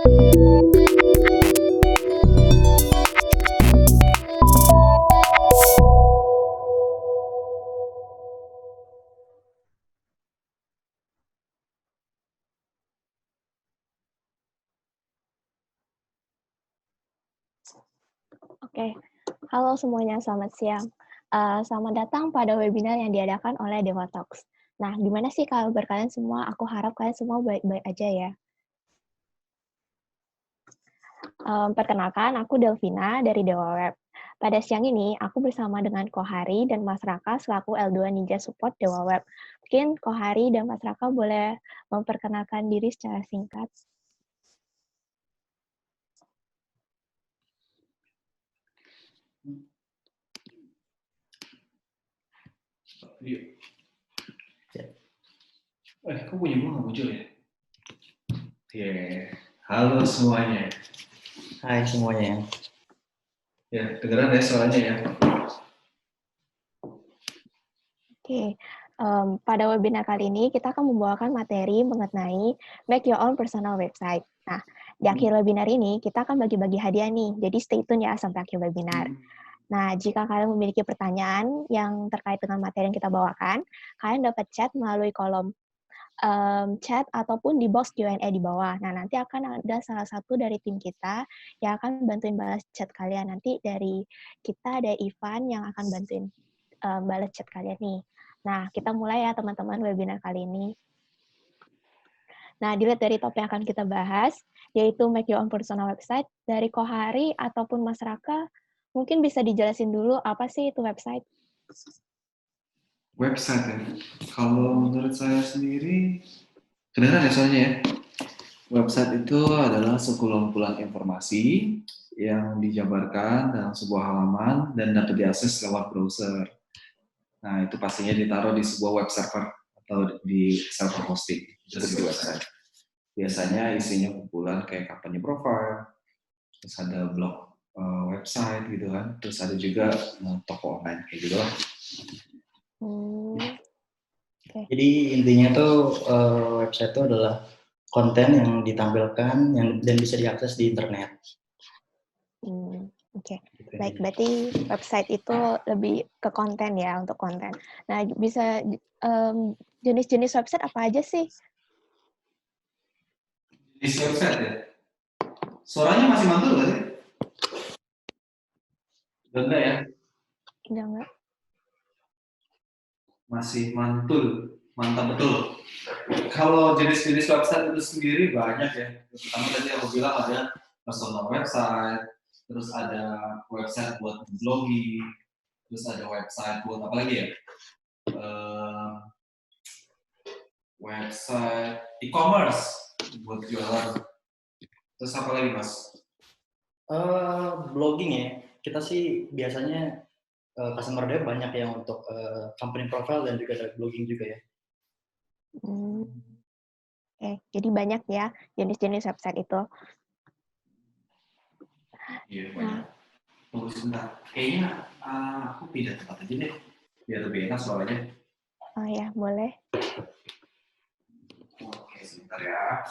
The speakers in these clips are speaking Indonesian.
Oke, halo semuanya, selamat siang. Selamat datang pada webinar yang diadakan oleh Dewa Talks. Nah, gimana sih kabar kalian semua? Aku harap kalian semua baik-baik aja ya. Perkenalkan, aku Delvina dari Dewa Web. Pada siang ini, aku bersama dengan Kohari dan Mas Raka selaku L2 Ninja Support Dewa Web. Mungkin Kohari dan Mas Raka boleh memperkenalkan diri secara singkat. Iya. Kok punya gue nggak muncul ya? Halo semuanya. Hai semuanya. Ya, dengeran ya suaranya ya. Oke, pada webinar kali ini kita akan membawakan materi mengenai Make Your Own Personal Website. Nah, di akhir webinar ini kita akan bagi-bagi hadiah nih, jadi stay tune ya sampai akhir webinar. Nah, jika kalian memiliki pertanyaan yang terkait dengan materi yang kita bawakan, kalian dapat chat melalui kolom chat ataupun di box Q&A di bawah. Nah, nanti akan ada salah satu dari tim kita yang akan bantuin balas chat kalian. Nanti dari kita ada Ivan yang akan bantuin balas chat kalian nih. Nah, kita mulai ya teman-teman webinar kali ini. Nah, dilihat dari topik yang akan kita bahas, yaitu Make Your Own Personal Website, dari Kohari ataupun Mas Raka, mungkin bisa dijelasin dulu apa sih itu website? Website ya. Kalau menurut saya sendiri, kedengeran ya soalnya ya. Website itu adalah sekumpulan informasi yang dijabarkan dalam sebuah halaman dan dapat diakses lewat browser. Nah, itu pastinya ditaruh di sebuah web server atau di server hosting, itu di website. Biasanya isinya kumpulan kayak company profile, terus ada blog website gitu kan, terus ada juga toko online kayak gitu lah. Okay. Jadi intinya tuh website itu adalah konten yang ditampilkan dan bisa diakses di internet. Oke, baik. Berarti website itu lebih ke konten ya, untuk konten. Nah, bisa jenis-jenis website apa aja sih? Jenis website ya? Suaranya masih mantul nggak sih? Enggak ya? Enggak. Masih mantul, mantap betul. Kalau jenis-jenis website itu sendiri banyak ya. Pertama tadi aku bilang ada personal website, terus ada website buat blogging, terus ada website buat apa lagi ya? Website e-commerce buat jualan. Terus apa lagi mas? Blogging ya. Kita sih biasanya customer dev banyak yang untuk company profile dan juga ada blogging juga ya. Jadi banyak ya jenis-jenis website itu. Iya banyak. Tunggu sebentar. Kayaknya aku pindah tempat aja deh, biar lebih enak soalnya. Oh ya, boleh. Oke, sebentar ya.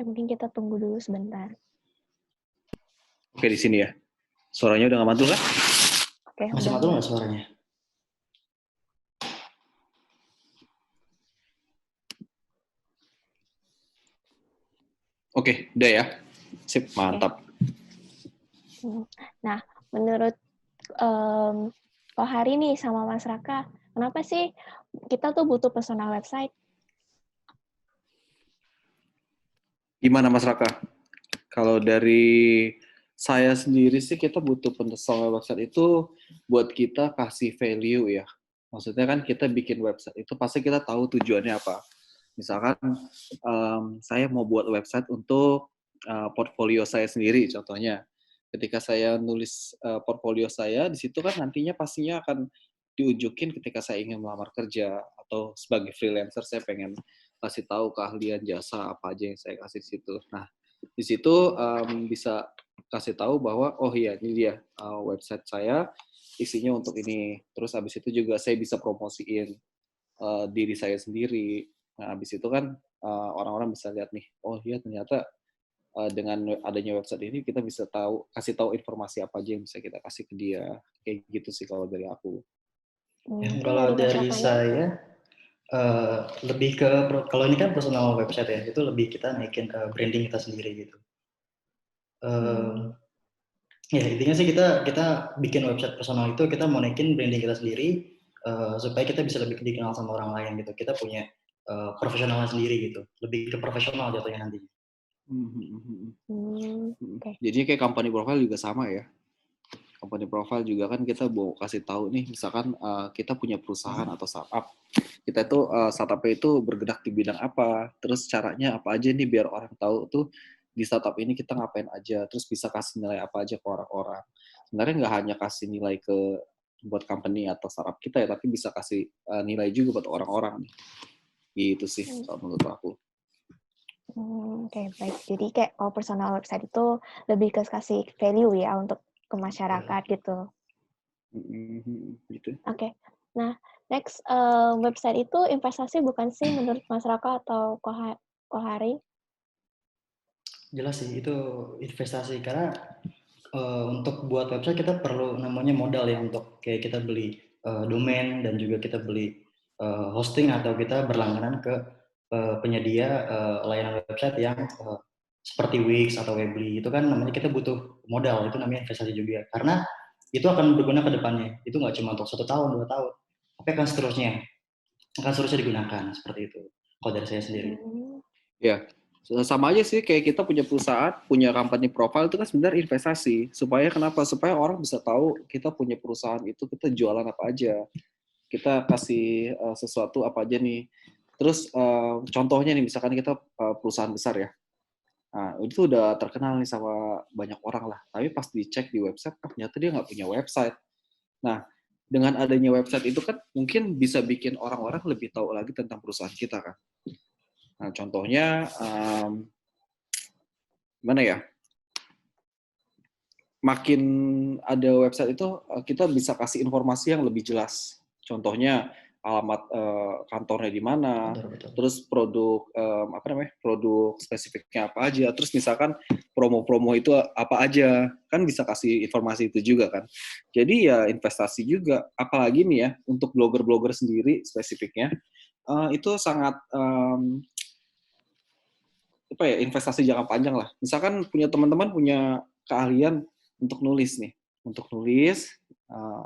Mungkin kita tunggu dulu sebentar. Oke, di sini ya. Suaranya udah nggak mantul kan? Oke, masih mantul nggak suaranya? Oke, udah ya. Sip, mantap. Nah, menurut Kohari nih sama Mas Raka, kenapa sih kita tuh butuh personal website? Gimana Mas Raka? Kalau dari saya sendiri sih kita butuh personal website itu buat kita kasih value ya. Maksudnya kan kita bikin website itu pasti kita tahu tujuannya apa. Misalkan saya mau buat website untuk portfolio saya sendiri contohnya. Ketika saya nulis portfolio saya, di situ kan nantinya pastinya akan diunjukin ketika saya ingin melamar kerja atau sebagai freelancer saya pengen kasih tahu keahlian jasa apa aja yang saya kasih di situ. Nah, di situ bisa kasih tahu bahwa oh iya ini dia website saya isinya untuk ini. Terus habis itu juga saya bisa promosiin diri saya sendiri. Nah, habis itu kan orang-orang bisa lihat nih, oh iya ternyata dengan adanya website ini kita bisa kasih tahu informasi apa aja yang bisa kita kasih ke dia. Kayak gitu sih kalau dari aku. Mungkin Kalau dari Mas dari Rakanya, saya lebih ke kalau ini kan personal website ya, itu lebih kita naikin branding kita sendiri gitu. Ya intinya sih kita bikin website personal itu kita mau naikin branding kita sendiri supaya kita bisa lebih dikenal sama orang lain gitu. Kita punya profesionalnya sendiri gitu, lebih ke profesional jatuhnya nanti. Oke. Jadi kayak company profile juga sama ya. Company profile juga kan kita mau kasih tahu nih, misalkan kita punya perusahaan atau startup. Kita itu startupnya itu bergerak di bidang apa, terus caranya apa aja nih biar orang tahu tuh di startup ini kita ngapain aja, terus bisa kasih nilai apa aja ke orang-orang. Sebenarnya nggak hanya kasih nilai buat company atau startup kita ya, tapi bisa kasih nilai juga buat orang-orang. Gitu sih kalau menurut aku. Oke, baik. Jadi kayak kalau personal website itu lebih ke kasih value ya untuk ke masyarakat gitu. Gitu. Oke. Nah, next website itu investasi bukan sih menurut Mas Raka atau Kohari? Jelas sih itu investasi karena untuk buat website kita perlu namanya modal ya untuk kayak kita beli domain dan juga kita beli hosting atau kita berlangganan ke penyedia layanan website yang seperti Wix atau Weebly. Itu kan namanya kita butuh modal, itu namanya investasi juga karena itu akan berguna ke depannya. Itu nggak cuma untuk 1 tahun 2 tahun, tapi akan seterusnya digunakan seperti itu kalau dari saya sendiri. Ya, sama aja sih kayak kita punya perusahaan, punya company profile itu kan sebenarnya investasi. Supaya kenapa? Supaya orang bisa tahu kita punya perusahaan itu kita jualan apa aja. Kita kasih sesuatu apa aja nih. Terus contohnya nih misalkan kita perusahaan besar ya. Nah, itu udah terkenal nih sama banyak orang lah. Tapi pas dicek di website, ternyata dia nggak punya website. Nah, dengan adanya website itu kan mungkin bisa bikin orang-orang lebih tahu lagi tentang perusahaan kita kan. Nah, contohnya gimana ya? Makin ada website itu kita bisa kasih informasi yang lebih jelas. Contohnya alamat kantornya di mana, Betul. terus produk produk spesifiknya apa aja, terus misalkan promo-promo itu apa aja, kan bisa kasih informasi itu juga kan. Jadi ya investasi juga, apalagi nih ya untuk blogger-blogger sendiri spesifiknya itu sangat investasi jangka panjang lah. Misalkan punya teman-teman punya keahlian untuk nulis nih,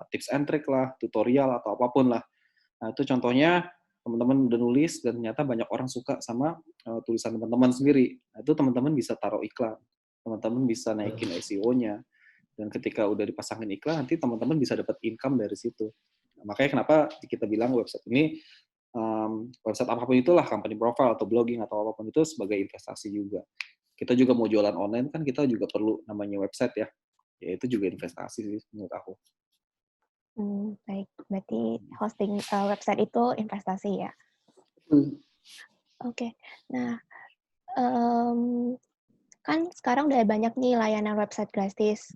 tips and trick lah, tutorial atau apapun lah. Nah itu contohnya teman-teman udah nulis dan ternyata banyak orang suka sama tulisan teman-teman sendiri. Nah itu teman-teman bisa taruh iklan, teman-teman bisa naikin SEO-nya, dan ketika udah dipasangin iklan nanti teman-teman bisa dapat income dari situ. Nah, makanya kenapa kita bilang website ini website apapun itulah, company profile atau blogging atau apapun itu sebagai investasi juga. Kita juga mau jualan online kan kita juga perlu namanya website ya. Ya itu juga investasi sih menurut aku. Baik, berarti hosting website itu investasi ya. Oke. Nah, kan sekarang udah banyak nih layanan website gratis.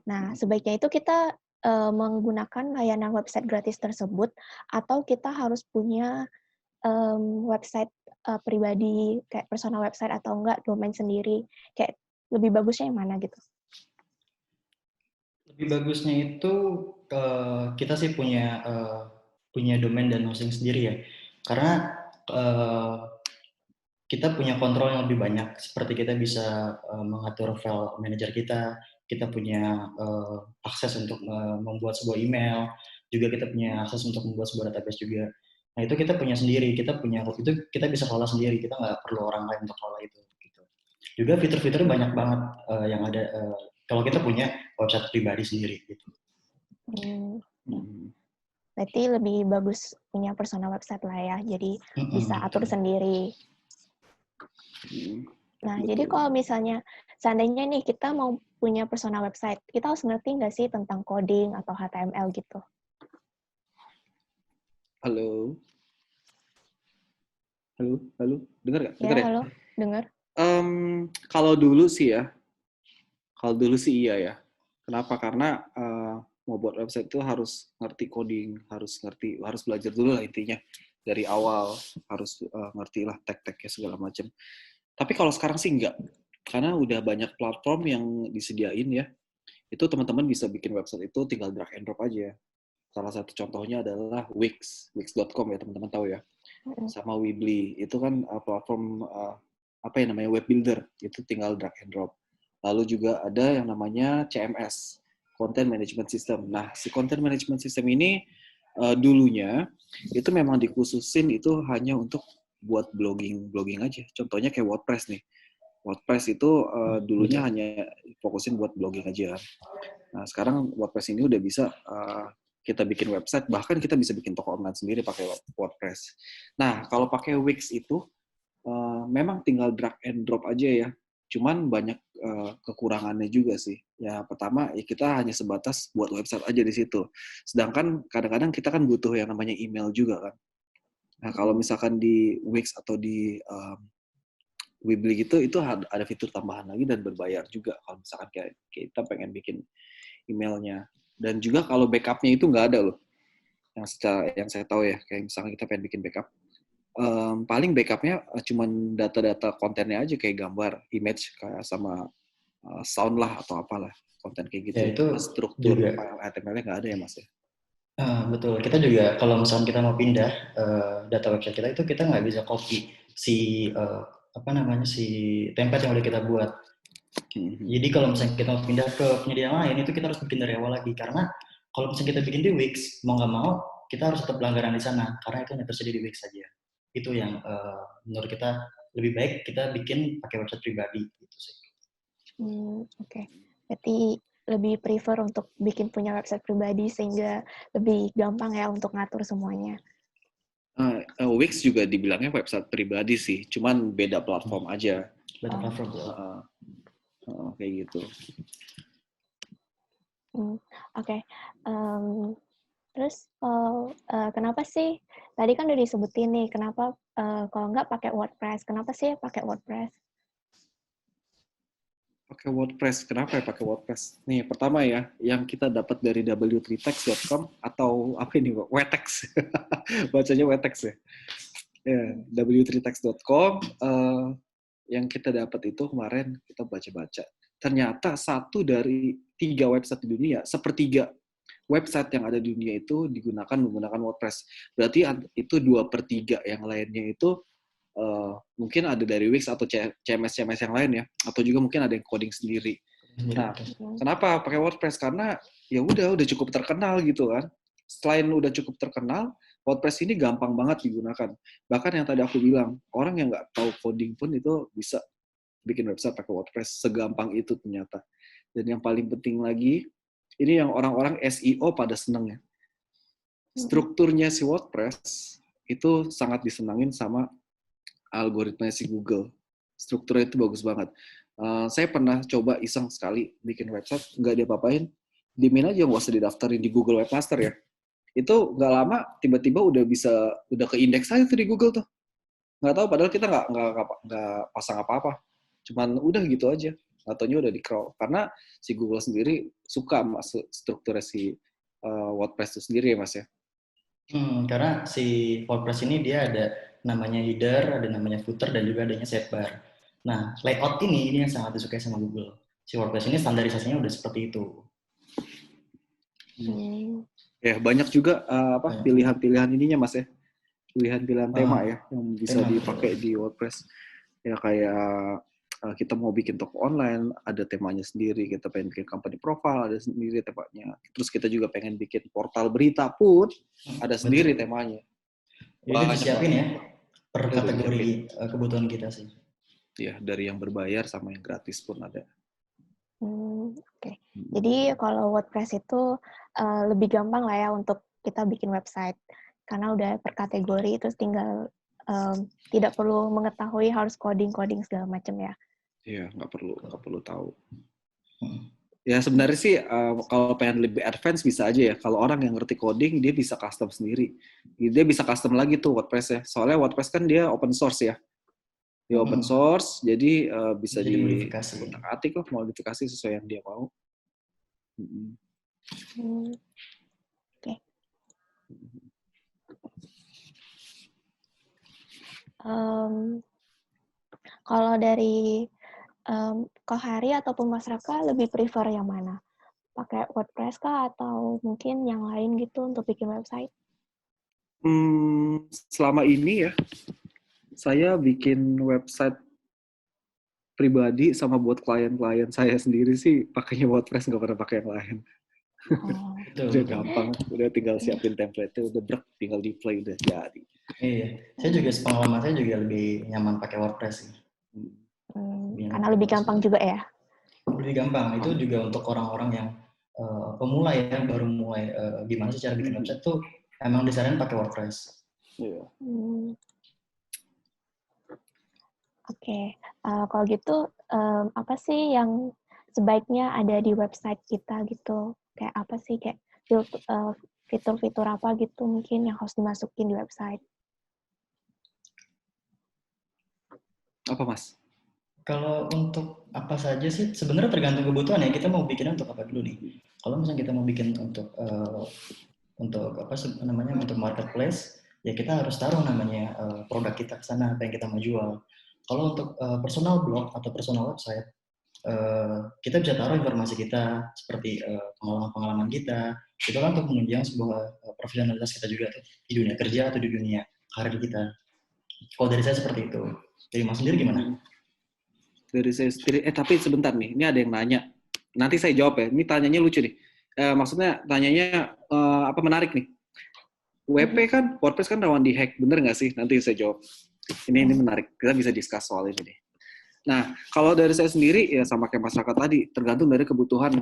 Nah, sebaiknya itu kita menggunakan layanan website gratis tersebut atau kita harus punya website pribadi kayak personal website atau enggak domain sendiri, kayak lebih bagusnya yang mana gitu? Lebih bagusnya itu kita sih punya domain dan hosting sendiri ya, karena kita punya kontrol yang lebih banyak. Seperti kita bisa mengatur file manager kita punya akses untuk membuat sebuah email, juga kita punya akses untuk membuat sebuah database juga. Nah itu kita punya sendiri, itu kita bisa kelola sendiri, kita nggak perlu orang lain untuk kelola itu. Gitu. Juga fitur-fiturnya banyak banget yang ada kalau kita punya website pribadi sendiri. Gitu. Berarti lebih bagus punya personal website lah ya, jadi bisa atur sendiri. Nah, jadi kalau misalnya seandainya nih kita mau punya personal website, kita harus ngerti nggak sih tentang coding atau HTML gitu? Halo, dengar nggak? Ya, halo, dengar. Kalau dulu sih iya ya. Kenapa? Karena mau buat website itu harus ngerti coding, harus belajar dulu lah intinya dari awal, harus ngerti lah tag-tagnya segala macam. Tapi kalau sekarang sih enggak, karena udah banyak platform yang disediain ya. Itu teman-teman bisa bikin website itu tinggal drag and drop aja. Salah satu contohnya adalah Wix.com ya teman-teman tahu ya. Sama Weebly, itu kan platform apa ya namanya web builder, itu tinggal drag and drop. Lalu juga ada yang namanya CMS, Content Management System. Nah, si Content Management System ini dulunya itu memang dikhususin itu hanya untuk buat blogging aja. Contohnya kayak WordPress nih. WordPress itu dulunya hanya fokusin buat blogging aja. Nah, sekarang WordPress ini udah bisa kita bikin website, bahkan kita bisa bikin toko online sendiri pakai WordPress. Nah, kalau pakai Wix itu memang tinggal drag and drop aja ya. Cuman banyak kekurangannya juga sih. Ya, pertama ya kita hanya sebatas buat website aja di situ. Sedangkan kadang-kadang kita kan butuh yang namanya email juga kan. Nah, kalau misalkan di Wix atau di Weebly gitu, itu ada fitur tambahan lagi dan berbayar juga kalau misalkan kayak kita pengen bikin emailnya. Dan juga kalau backupnya itu nggak ada loh. Yang saya tahu ya, kayak misalkan kita pengen bikin backup, paling backupnya cuman data-data kontennya aja kayak gambar, image, kayak sama sound lah atau apalah, konten kayak gitu. Ya, itu struktur juga file HTML-nya nggak ada ya Mas ya? betul. Kita juga kalau misalnya kita mau pindah data website kita itu kita nggak bisa copy si si template yang udah kita buat. Jadi kalau misalnya kita mau pindah ke penyedia lain itu kita harus bikin dari awal lagi, karena kalau misalnya kita bikin di Wix mau nggak mau kita harus tetap langgaran di sana karena itu hanya tersedia di Wix saja. Itu yang menurut kita lebih baik kita bikin pakai website pribadi gitu sih. Oke. Berarti lebih prefer untuk bikin punya website pribadi sehingga lebih gampang ya untuk ngatur semuanya. Wix juga dibilangnya website pribadi sih, cuman beda platform aja. Beda platform. Kayak gitu. Oke. Terus kenapa sih tadi kan udah disebutin nih kenapa kalau nggak pakai WordPress? Kenapa sih pakai WordPress? Pakai WordPress. Kenapa ya pakai WordPress? Nih, pertama ya, yang kita dapat dari w3text.com atau apa ini, Wetex. Bacanya Wetex ya. w3text.com yang kita dapat itu kemarin kita baca-baca. Ternyata 1 dari 3 website di dunia, sepertiga website yang ada di dunia itu menggunakan WordPress. Berarti itu 2/3 yang lainnya itu mungkin ada dari Wix atau CMS yang lain ya, atau juga mungkin ada yang coding sendiri. Nah, kenapa pakai WordPress? Karena ya udah cukup terkenal gitu kan. Selain udah cukup terkenal, WordPress ini gampang banget digunakan. Bahkan yang tadi aku bilang, orang yang nggak tahu coding pun itu bisa bikin website pakai WordPress, segampang itu ternyata. Dan yang paling penting lagi, ini yang orang-orang SEO pada seneng ya. Strukturnya si WordPress itu sangat disenangin sama algoritma si Google. Strukturnya itu bagus banget. Saya pernah coba iseng sekali bikin website, nggak diapa-apain. Dimin aja, nggak usah didaftarin di Google Webmaster ya. Itu nggak lama, tiba-tiba udah ke indeks aja tuh di Google tuh. Nggak tahu, padahal kita nggak pasang apa-apa. Cuman udah gitu aja. Ataunya udah di-crawl. Karena si Google sendiri suka masuk strukturnya si WordPress itu sendiri ya Mas ya. Karena si WordPress ini dia ada namanya header, ada namanya footer, dan juga adanya sidebar. Nah, layout ini yang sangat disukai sama Google. Si WordPress ini standarisasinya udah seperti itu. Ya, banyak juga pilihan-pilihan ininya Mas ya. Pilihan-pilihan tema ya yang bisa dipakai di WordPress. Ya kayak kita mau bikin toko online, ada temanya sendiri. Kita pengen bikin company profile, ada sendiri temanya. Terus kita juga pengen bikin portal berita pun ada sendiri temanya. Jadi disiapin ya per kategori kebutuhan kita sih. Ya, dari yang berbayar sama yang gratis pun ada. Oke. Jadi kalau WordPress itu lebih gampang lah ya untuk kita bikin website. Karena udah per kategori, terus tinggal tidak perlu mengetahui harus coding segala macam ya. Iya, nggak perlu tahu. Ya sebenarnya sih kalau pengen lebih advance bisa aja ya. Kalau orang yang ngerti coding, dia bisa custom sendiri. Dia bisa custom lagi tuh WordPress-nya. Soalnya WordPress kan dia open source ya. Dia open source, jadi bisa dimodifikasi. Atik lah, modifikasi sesuai yang dia mau. Oke. Kalau dari Kak Hari ataupun Mas Raka lebih prefer yang mana? Pakai WordPress kah atau mungkin yang lain gitu untuk bikin website? Selama ini ya, saya bikin website pribadi sama buat klien-klien saya sendiri sih pakainya WordPress, nggak pernah pakai yang lain. Oh. Udah gampang, udah tinggal siapin template-nya, udah brek, tinggal deploy, udah jadi. Iya, saya juga pengalaman saya juga lebih nyaman pakai WordPress sih. Karena lebih gampang juga ya? Lebih gampang, itu juga untuk orang-orang yang pemula ya, baru mulai gimana sih cara bikin website tuh emang disaranin pakai WordPress. Iya. Oke, kalau gitu apa sih yang sebaiknya ada di website kita gitu? Kayak apa sih, kayak fitur-fitur apa gitu mungkin yang harus dimasukin di website? Apa Mas? Kalau untuk apa saja sih sebenarnya tergantung kebutuhan ya, kita mau bikinnya untuk apa dulu nih. Kalau misalnya kita mau bikin untuk apa namanya, untuk marketplace, ya kita harus taruh namanya produk kita ke sana, apa yang kita mau jual. Kalau untuk personal blog atau personal website, kita bisa taruh informasi kita seperti pengalaman-pengalaman kita. Itu kan untuk menunjang sebuah profesionalitas kita juga tuh di dunia kerja atau di dunia karir kita. Kalau dari saya seperti itu. Dari Mas sendiri gimana? Dari saya sendiri, tapi sebentar nih, ini ada yang nanya. Nanti saya jawab ya. Ini tanyanya lucu nih. Maksudnya tanyanya apa menarik nih. WP kan, WordPress kan rawan di-hack, bener nggak sih? Nanti saya jawab. Ini menarik. Kita bisa discuss soal ini deh. Nah, kalau dari saya sendiri, ya sama kayak masyarakat tadi, tergantung dari kebutuhan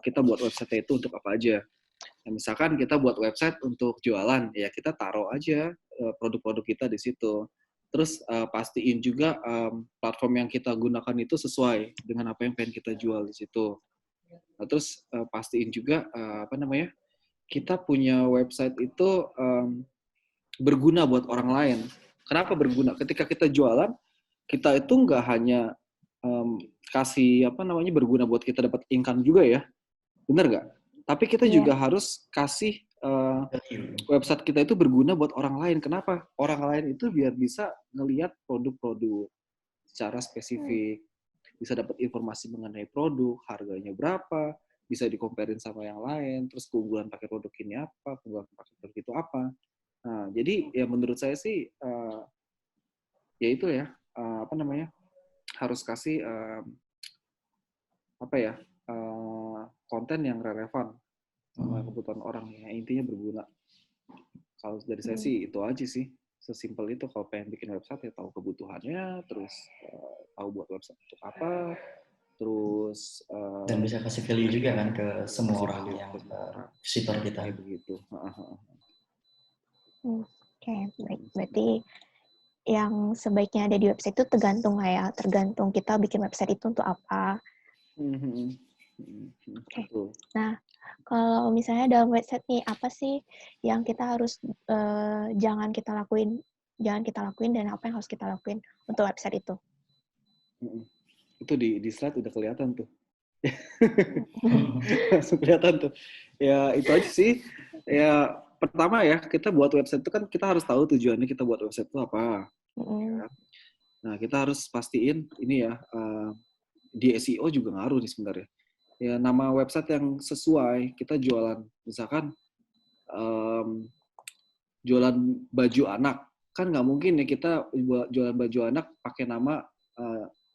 kita buat website itu untuk apa aja. Nah, misalkan kita buat website untuk jualan, ya kita taruh aja produk-produk kita di situ. Terus pastiin juga platform yang kita gunakan itu sesuai dengan apa yang pengen kita jual di situ. Nah, terus pastiin juga kita punya website itu berguna buat orang lain. Kenapa berguna? Ketika kita jualan, kita itu nggak hanya kasih berguna buat kita dapat income juga ya, bener nggak? Tapi kita juga harus kasih website kita itu berguna buat orang lain. Kenapa? Orang lain itu biar bisa ngelihat produk-produk secara spesifik, bisa dapat informasi mengenai produk, harganya berapa, bisa dikomparin sama yang lain, terus keunggulan pakai produk ini apa, keunggulan pakai produk itu apa. Nah, jadi ya menurut saya sih ya itu ya harus kasih konten yang relevan sama kebutuhan orang ya, intinya berguna. Kalau dari saya sih itu aja sih, sesimpel itu. Kalau pengen bikin website ya tahu kebutuhannya, terus tahu buat website untuk apa, terus dan bisa kasih value juga kan ke semua orang yang visitor kita. Kayak begitu. Oke, baik. Berarti yang sebaiknya ada di website itu tergantung kita bikin website itu untuk apa. Okay. Nah, kalau misalnya dalam website nih, apa sih yang kita harus jangan kita lakuin dan apa yang harus kita lakuin untuk website itu? Itu di slide udah kelihatan tuh. Langsung kelihatan tuh. Ya itu aja sih. Ya pertama ya, kita buat website itu kan kita harus tahu tujuannya kita buat website itu apa. Ya. Nah, kita harus pastiin ini ya, di SEO juga ngaruh nih sebenarnya. Ya, nama website yang sesuai, kita jualan, misalkan jualan baju anak, kan nggak mungkin ya kita jualan baju anak pakai nama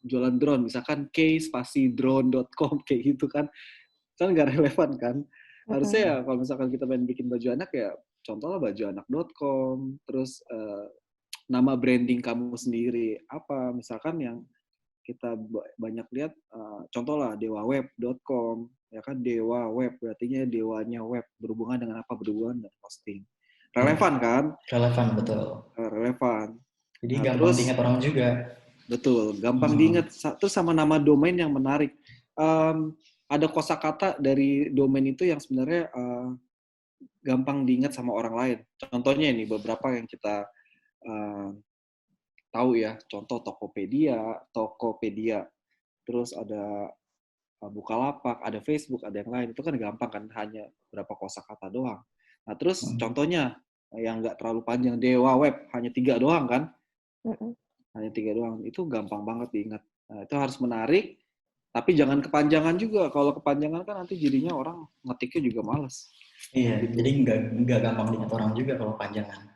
jualan drone, misalkan k-drone.com kayak gitu kan nggak relevan kan. Harusnya ya kalau misalkan kita pengen bikin baju anak ya contohnya bajuanak.com, terus nama branding kamu sendiri apa, misalkan yang kita banyak lihat contohlah dewaweb.com ya kan, dewa web berarti dewanya web, berhubungan dengan apa? Berhubungan dengan posting. Relevan kan? Relevan, betul. Relevan. Jadi gampang diingat orang juga. Betul, gampang diingat. Terus sama nama domain yang menarik. Ada kosakata dari domain itu yang sebenarnya gampang diingat sama orang lain. Contohnya ini beberapa yang kita tahu ya. Contoh Tokopedia. Terus ada Bukalapak, ada Facebook, ada yang lain. Itu kan gampang kan, hanya berapa kosakata doang. Nah, terus contohnya yang nggak terlalu panjang, Dewa Web, hanya 3 doang kan? Hanya 3 doang. Itu gampang banget diingat. Nah, itu harus menarik, tapi jangan kepanjangan juga. Kalau kepanjangan kan nanti jadinya orang ngetiknya juga males. Iya, Gitu. jadi nggak gampang diingat orang juga kalau panjangan.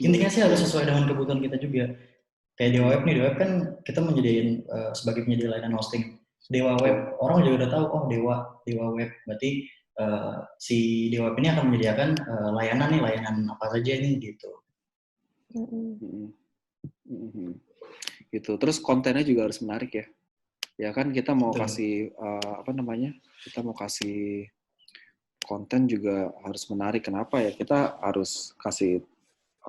Intinya sih harus sesuai dengan kebutuhan kita juga. Kayak Dewa Web nih, Dewa Web kan kita menyediain sebagai penyedia layanan hosting. Dewa Web, orang juga udah tahu, oh Dewa Web. Berarti si Dewa Web ini akan menyediakan layanan apa saja nih gitu. Gitu. Terus kontennya juga harus menarik ya. Ya kan kita mau Betul. kasih kita mau kasih konten juga harus menarik. Kenapa ya? Kita harus kasih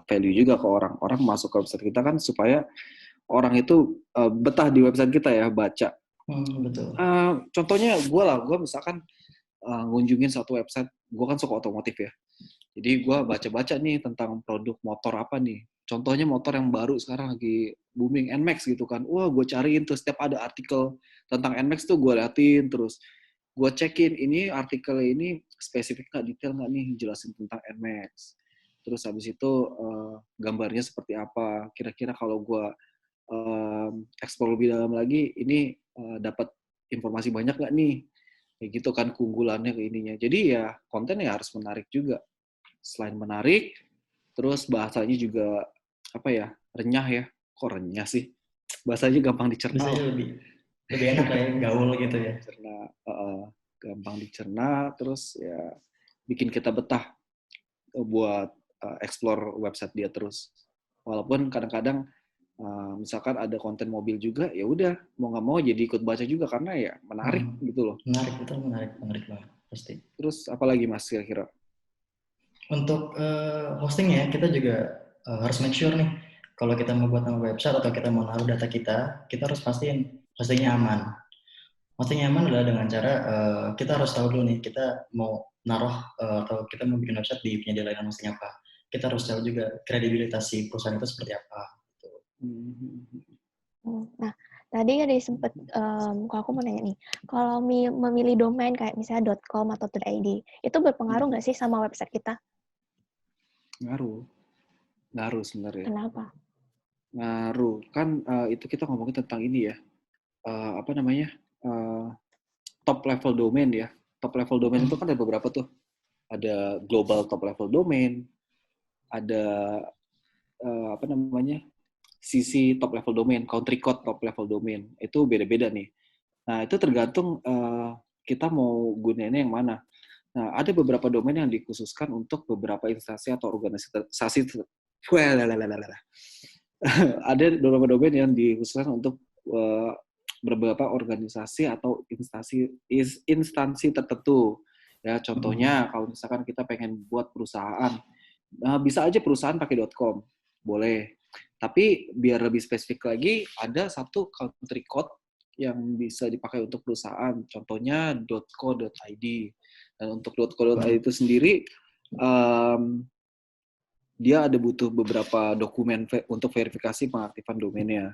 value juga ke orang. Orang masuk ke website kita kan supaya orang itu betah di website kita ya, baca. Betul. Contohnya gue misalkan ngunjungin satu website, gue kan suka otomotif ya. Jadi gue baca-baca nih tentang produk motor apa nih. Contohnya motor yang baru sekarang lagi booming, NMAX gitu kan. Wah, gue cariin tuh setiap ada artikel tentang NMAX tuh gue liatin terus. Gue cekin ini artikel ini spesifik nggak, detail nggak nih jelasin tentang NMAX. Terus habis itu gambarnya seperti apa. Kira-kira kalau gue explore lebih dalam lagi, ini dapat informasi banyak nggak nih? Kayak gitu kan keunggulannya ke ininya. Jadi ya konten ya harus menarik juga. Selain menarik, terus bahasanya juga apa ya, renyah ya. Kok renyah sih? Bahasanya gampang dicerna. Biasanya lebih enak kayak gaul gitu ya. Gampang dicerna, terus ya bikin kita betah buat explore website dia terus. Walaupun kadang-kadang misalkan ada konten mobil juga, ya udah mau nggak mau jadi ikut baca juga karena ya menarik gitu loh. Menarik banget pasti. Terus apalagi Mas kira-kira? Untuk hosting ya, kita juga harus make sure nih, kalau kita mau buat nama website atau kita mau naruh data kita harus pastiin hostingnya aman. Hostingnya aman adalah dengan cara kita harus tahu dulu nih, kita mau naruh atau kita mau bikin website di penyedia layanan hosting apa. Kita harus tahu juga kredibilitas si perusahaan itu seperti apa. Gitu. Nah, tadi ada sempat, kalau aku mau nanya nih, kalau memilih domain kayak misalnya .com atau .id, itu berpengaruh nggak sih sama website kita? Ngaruh sebenarnya. Kenapa? Ngaruh. Kan itu kita ngomongin tentang ini ya, top level domain ya. Top level domain itu kan ada beberapa tuh. Ada global top level domain, ada CC top level domain, country code top level domain. Itu beda-beda nih. Nah, itu tergantung kita mau gunainnya yang mana. Nah, ada beberapa domain yang dikhususkan untuk beberapa instansi atau organisasi. Ada beberapa domain yang dikhususkan untuk beberapa organisasi atau instansi tertentu. Ya, contohnya kalau misalkan kita pengen buat perusahaan, bisa aja perusahaan pakai .com, boleh. Tapi biar lebih spesifik lagi, ada satu country code yang bisa dipakai untuk perusahaan. Contohnya .co.id. Dan untuk .co.id itu sendiri, dia ada butuh beberapa dokumen untuk verifikasi pengaktifan domainnya.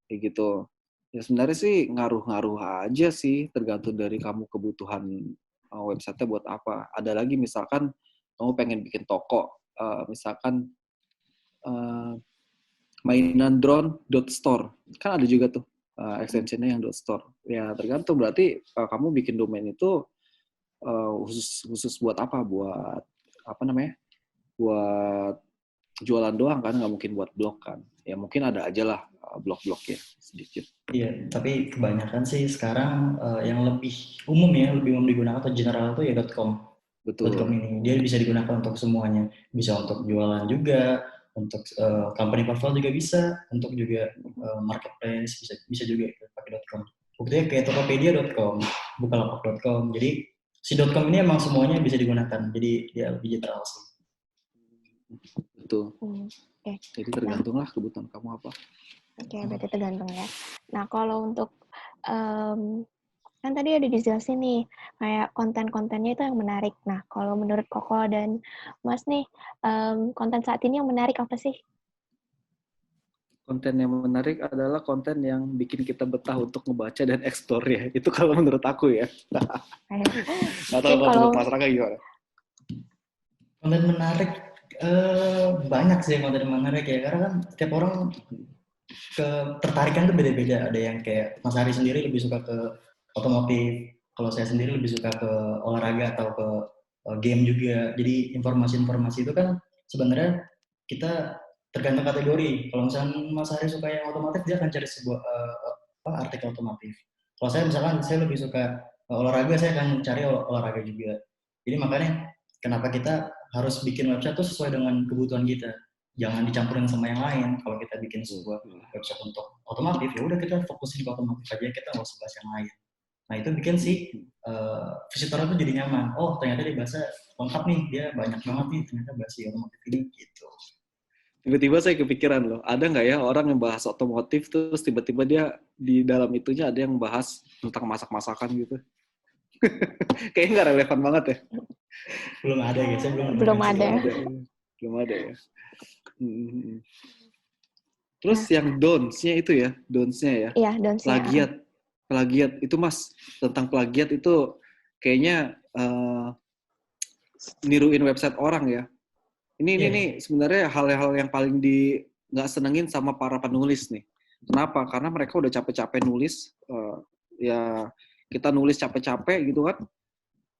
Kayak gitu. Ya sebenarnya sih ngaruh-ngaruh aja sih, tergantung dari kamu kebutuhan website-nya buat apa. Ada lagi misalkan kamu pengen bikin toko, misalkan mainan drone.store. Kan ada juga tuh extension-nya yang .store. Ya tergantung, berarti kamu bikin domain itu khusus buat apa? Buat buat jualan doang kan, nggak mungkin buat blog kan. Ya mungkin ada aja lah blog-blog ya sedikit. Iya, tapi kebanyakan sih sekarang yang lebih umum digunakan atau general itu ya .com. Betul. .com ini dia bisa digunakan untuk semuanya, bisa untuk jualan juga, untuk company profile juga bisa, untuk juga marketplace bisa juga pakai .com. Buktinya kayak Tokopedia.com, Bukalapak.com. Jadi si .com ini emang semuanya bisa digunakan. Jadi dia lebih general sih. Betul. Okay. Jadi tergantunglah kebutuhan kamu apa. Oke, berarti tergantung ya. Nah, kalau untuk kan tadi ada dijelasin nih, kayak konten-kontennya itu yang menarik. Nah, kalau menurut Koko dan Mas nih, konten saat ini yang menarik apa sih? Konten yang menarik adalah konten yang bikin kita betah untuk ngebaca dan explore ya. Itu kalau menurut aku ya. Nggak tahu Mungkin kalau kalau menurut Mas Raka gimana? Konten menarik banyak sih konten menarik ya, karena kan setiap orang ketertarikan tuh beda-beda. Ada yang kayak Mas Hari sendiri lebih suka ke otomotif, kalau saya sendiri lebih suka ke olahraga atau ke game juga. Jadi informasi-informasi itu kan sebenarnya kita tergantung kategori. Kalau misalnya Mas Hari suka yang otomotif, dia akan cari sebuah artikel otomotif. Kalau saya misalkan saya lebih suka olahraga, saya akan cari olahraga juga. Jadi makanya kenapa kita harus bikin website tuh sesuai dengan kebutuhan kita. Jangan dicampurin sama yang lain. Kalau kita bikin sebuah website untuk otomotif, ya udah kita fokusin ke otomotif aja, kita nggak usah bahas yang lain. Nah itu bikin si visitor itu jadi nyaman. Oh ternyata dia bahasa lengkap nih, dia banyak banget nih ternyata bahasa otomotif ini gitu. Tiba-tiba saya kepikiran loh, ada nggak ya orang yang bahas otomotif terus tiba-tiba dia di dalam itunya ada yang bahas tentang masak-masakan gitu. Kayaknya nggak relevan banget ya. Belum ada gitu, saya belum ada. Belum ada ya. Terus yang don'ts-nya itu ya, don'ts-nya ya. Iya, don'ts-nya. Plagiat itu Mas, tentang plagiat itu kayaknya niruin website orang ya. Ini sebenarnya hal-hal yang paling nggak senengin sama para penulis nih. Kenapa? Karena mereka udah capek-capek nulis, ya kita nulis capek-capek gitu kan,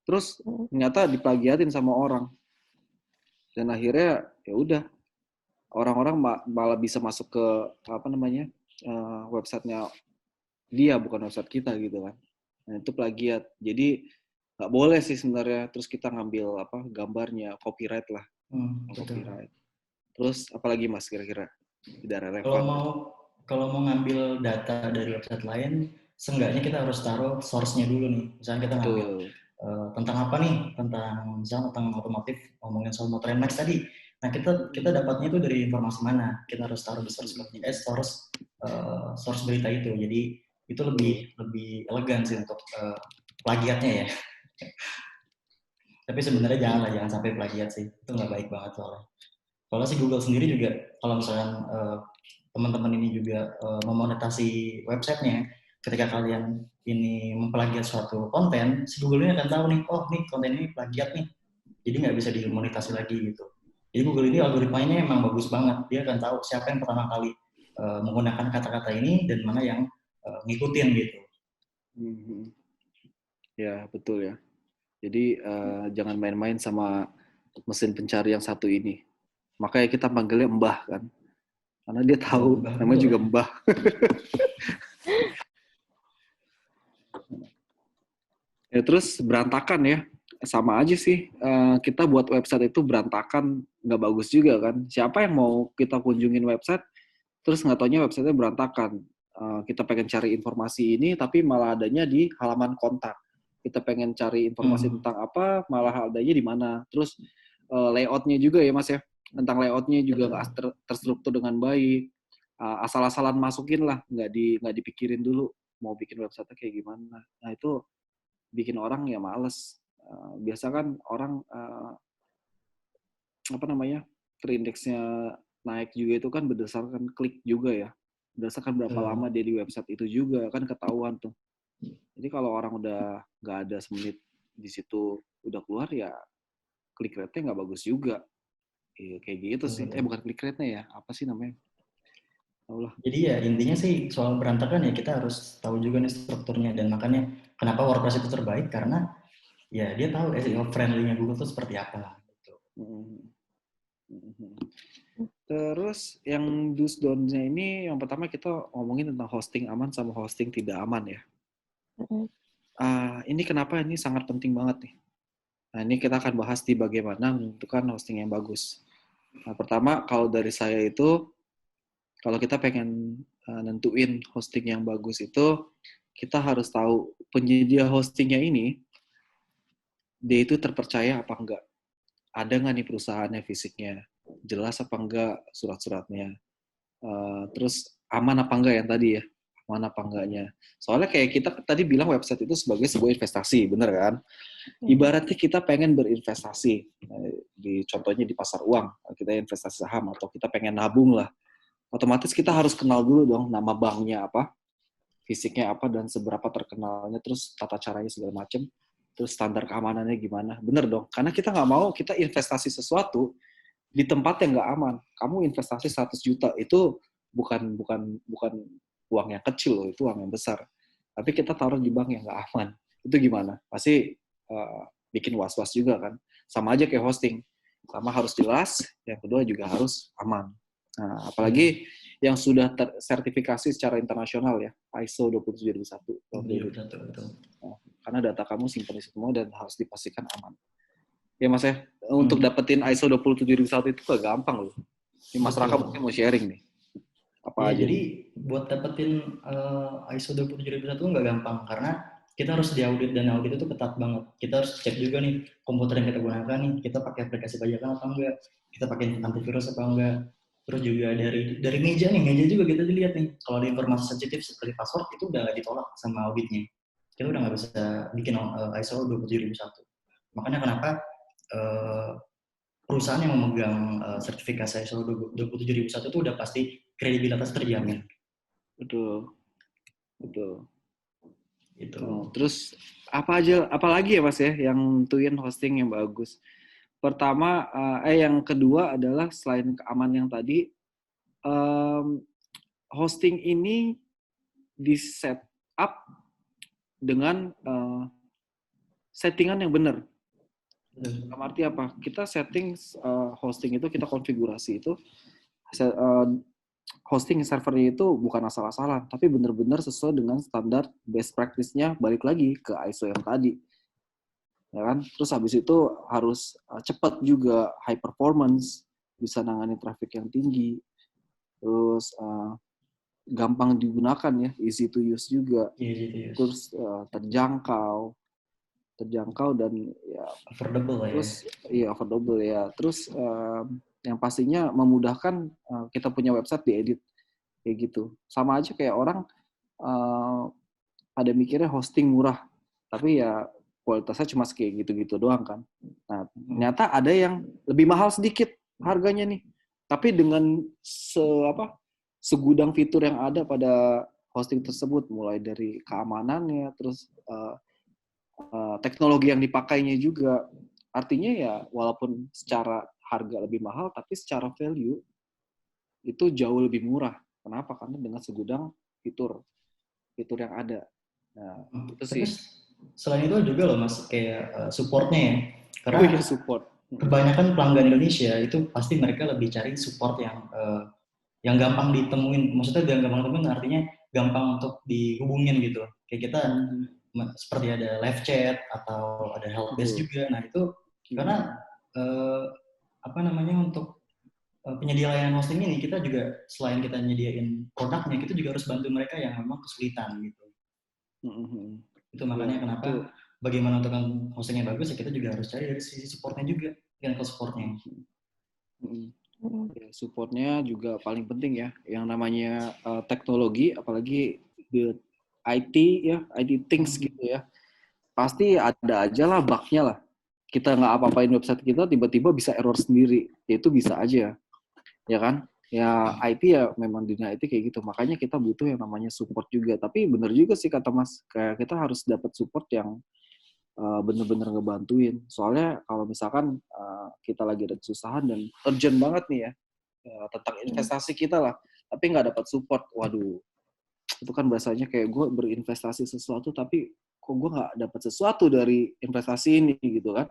terus ternyata diplagiatin sama orang, dan akhirnya ya udah orang-orang malah bisa masuk ke websitenya dia, bukan website kita gitu kan. Nah itu plagiat. Jadi nggak boleh sih sebenarnya. Terus kita ngambil gambarnya, copyright lah. Copyright. Terus apalagi Mas kira-kira tidak relevan? Kalau mau ngambil data dari website lain, seenggaknya kita harus taruh source-nya dulu nih. Misalnya kita ngambil tentang apa nih? Tentang otomotif, ngomongin soal motor NMAX tadi. Nah kita dapatnya itu dari informasi mana? Kita harus taruh di source berita itu. Jadi itu lebih elegan sih untuk plagiatnya ya. Tapi sebenarnya jangan sampai plagiat sih. Itu nggak baik banget soalnya. Kalau si Google sendiri juga, kalau misalnya teman-teman ini juga memonetasi websitenya, ketika kalian ini memplagiat suatu konten, si Google ini akan tahu nih, oh nih konten ini plagiat nih, jadi nggak bisa dimonetasi lagi gitu. Jadi Google ini algoritmanya emang bagus banget, dia akan tahu siapa yang pertama kali menggunakan kata-kata ini dan mana yang ngikutin gitu. Ya betul ya. Jadi jangan main-main sama mesin pencari yang satu ini. Makanya kita panggilnya Mbah kan. Karena dia tahu, namanya juga Mbah. Ya, terus berantakan ya. Sama aja sih. Kita buat website itu berantakan, nggak bagus juga kan. Siapa yang mau kita kunjungin website, terus nggak taunya websitenya berantakan. Kita pengen cari informasi ini, tapi malah adanya di halaman kontak. Kita pengen cari informasi tentang apa, malah adanya di mana. Terus layoutnya juga ya Mas ya. Tentang layoutnya juga nggak terstruktur dengan baik. Asal-asalan masukin lah, nggak dipikirin dulu mau bikin website kayak gimana. Nah itu bikin orang ya males. Biasa kan orang terindeksnya naik juga itu kan berdasarkan klik juga ya. Berdasarkan berapa lama dia di website itu juga kan ketahuan tuh. Jadi kalau orang udah nggak ada semenit di situ udah keluar ya click rate-nya nggak bagus juga. Kayak gitu sih. Bukan click rate-nya ya, apa sih namanya? Allah. Jadi ya intinya sih soal berantakan ya kita harus tahu juga nih strukturnya, dan makanya kenapa WordPress itu terbaik karena ya dia tahu SEO friendly-nya Google itu seperti apa gitu. Terus yang do's don'ts-nya ini yang pertama kita ngomongin tentang hosting aman sama hosting tidak aman ya. Ini kenapa ini sangat penting banget nih. Nah ini kita akan bahas di bagaimana menentukan hosting yang bagus. Nah pertama kalau dari saya itu, kalau kita pengen nentuin hosting yang bagus itu, kita harus tahu penyedia hostingnya ini, dia itu terpercaya apa enggak. Ada nggak nih perusahaannya fisiknya, jelas apa enggak surat-suratnya, terus aman apa enggak yang tadi ya, aman apa enggaknya. Soalnya kayak kita tadi bilang website itu sebagai sebuah investasi, bener kan? Ibaratnya kita pengen berinvestasi, contohnya di pasar uang, kita investasi saham, atau kita pengen nabung lah. otomatis kita harus kenal dulu dong nama banknya apa, fisiknya apa, dan seberapa terkenalnya, terus tata caranya segala macam, terus standar keamanannya gimana. Bener dong, karena kita nggak mau kita investasi sesuatu di tempat yang nggak aman. Kamu investasi 100 juta, itu bukan uang yang kecil loh, itu uang yang besar. Tapi kita taruh di bank yang nggak aman. Itu gimana? Pasti bikin was-was juga kan. Sama aja kayak hosting. Sama harus jelas, yang kedua juga harus aman. Nah, apalagi yang sudah tersertifikasi secara internasional ya, ISO 27001 tahun 2000. Nah, karena data kamu simpan di semua dan harus dipastikan aman. Ya Mas ya, untuk dapetin ISO 27001 itu gak gampang loh. Ini Mas Raka mungkin mau sharing nih. Apa aja jadi nih? buat dapetin ISO 27001 nggak gampang, karena kita harus diaudit, dan audit itu ketat banget. Kita harus cek juga nih komputer yang kita gunakan nih, kita pakai aplikasi pajakan apa enggak, kita pakai antivirus apa enggak. Terus juga dari meja juga kita dilihat nih, kalau ada informasi sensitif seperti password itu udah nggak ditolak sama auditnya. Kita udah nggak bisa bikin ISO 27001. Makanya kenapa perusahaan yang memegang sertifikasi ISO 27001 itu udah pasti kredibilitas terjamin. Betul. Gitu. Terus apa lagi ya Mas ya yang tentuin hosting yang bagus? Pertama, yang kedua adalah selain keamanan yang tadi, hosting ini di set up dengan settingan yang benar. Dalam arti apa? Kita setting hosting itu, kita konfigurasi itu, hosting servernya itu bukan asal-asalan, tapi benar-benar sesuai dengan standar best practice-nya, balik lagi ke ISO yang tadi. Ya kan? Terus habis itu harus cepat juga, high performance, bisa nangani traffic yang tinggi, terus gampang digunakan ya, easy to use juga, terus terjangkau dan ya affordable terus ya affordable ya, terus yang pastinya memudahkan kita punya website diedit kayak gitu. Sama aja kayak orang pada mikirnya hosting murah, tapi ya kualitasnya cuma kayak gitu-gitu doang kan. Nah, ternyata ada yang lebih mahal sedikit harganya nih, tapi dengan segudang fitur yang ada pada hosting tersebut, mulai dari keamanannya, terus teknologi yang dipakainya juga. Artinya ya walaupun secara harga lebih mahal, tapi secara value itu jauh lebih murah. Kenapa? Karena dengan segudang fitur yang ada. Nah, itu sih. Selain itu juga loh Mas, kayak supportnya ya. Karena iya, support. Kebanyakan pelanggan Indonesia itu pasti mereka lebih cari support yang gampang ditemuin. Maksudnya gampang ditemuin artinya gampang untuk dihubungin gitu. Kayak kita seperti ada live chat atau ada help desk juga. Nah itu karena untuk penyedia layanan hosting ini, kita juga selain kita nyediain produknya, kita juga harus bantu mereka yang memang kesulitan gitu. Itu makanya kenapa bagaimana untuk hosting yang bagus ya, kita juga harus cari dari sisi supportnya juga, technical supportnya. Ya, supportnya juga paling penting ya, yang namanya teknologi, apalagi the IT ya, IT things gitu ya, pasti ada aja lah bug-nya lah. Kita nggak apa-apain website kita, tiba-tiba bisa error sendiri, ya itu bisa aja, ya kan? Ya IT ya memang dunia IT kayak gitu, makanya kita butuh yang namanya support juga. Tapi bener juga sih kata Mas, kayak kita harus dapat support yang bener-bener ngebantuin. Soalnya kalau misalkan kita lagi ada kesusahan dan urgent banget nih ya, tentang investasi kita lah, tapi nggak dapat support, waduh, itu kan bahasanya kayak gue berinvestasi sesuatu, tapi kok gue nggak dapat sesuatu dari investasi ini gitu kan.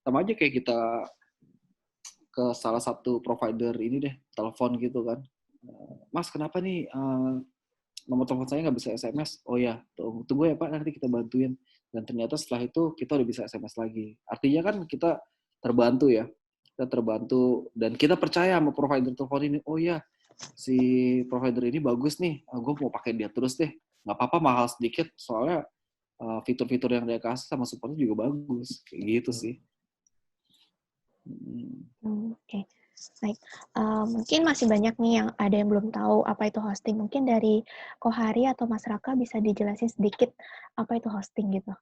Sama aja kayak kita ke salah satu provider ini deh, telepon gitu kan, Mas kenapa nih nomor telepon saya nggak bisa SMS? Oh ya, tunggu ya Pak, nanti kita bantuin. Dan ternyata setelah itu kita udah bisa SMS lagi. Artinya kan kita terbantu ya. Kita terbantu dan kita percaya sama provider telepon ini. Oh ya, si provider ini bagus nih. Gue mau pakai dia terus deh. Nggak apa-apa mahal sedikit, soalnya fitur-fitur yang dia kasih sama supportnya juga bagus. Kayak gitu sih. Oke. Baik, mungkin masih banyak nih yang ada yang belum tahu apa itu hosting. Mungkin dari Kohari atau Mas Raka bisa dijelasin sedikit apa itu hosting gitu.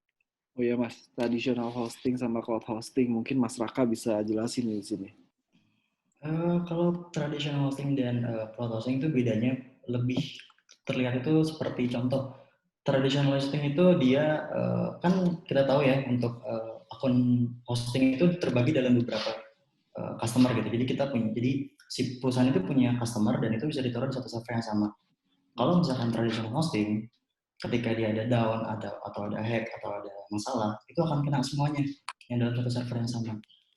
Oh ya Mas, traditional hosting sama cloud hosting mungkin Mas Raka bisa jelasin di sini. Kalau traditional hosting dan cloud hosting itu bedanya lebih terlihat itu seperti contoh. Traditional hosting itu dia kan kita tahu ya untuk akun hosting itu terbagi dalam beberapa customer gitu. Jadi jadi si perusahaan itu punya customer dan itu bisa ditaruh di satu server yang sama. Kalau misalkan traditional hosting, ketika dia ada down, atau ada hack atau ada masalah, itu akan kena semuanya yang dalam satu server yang sama.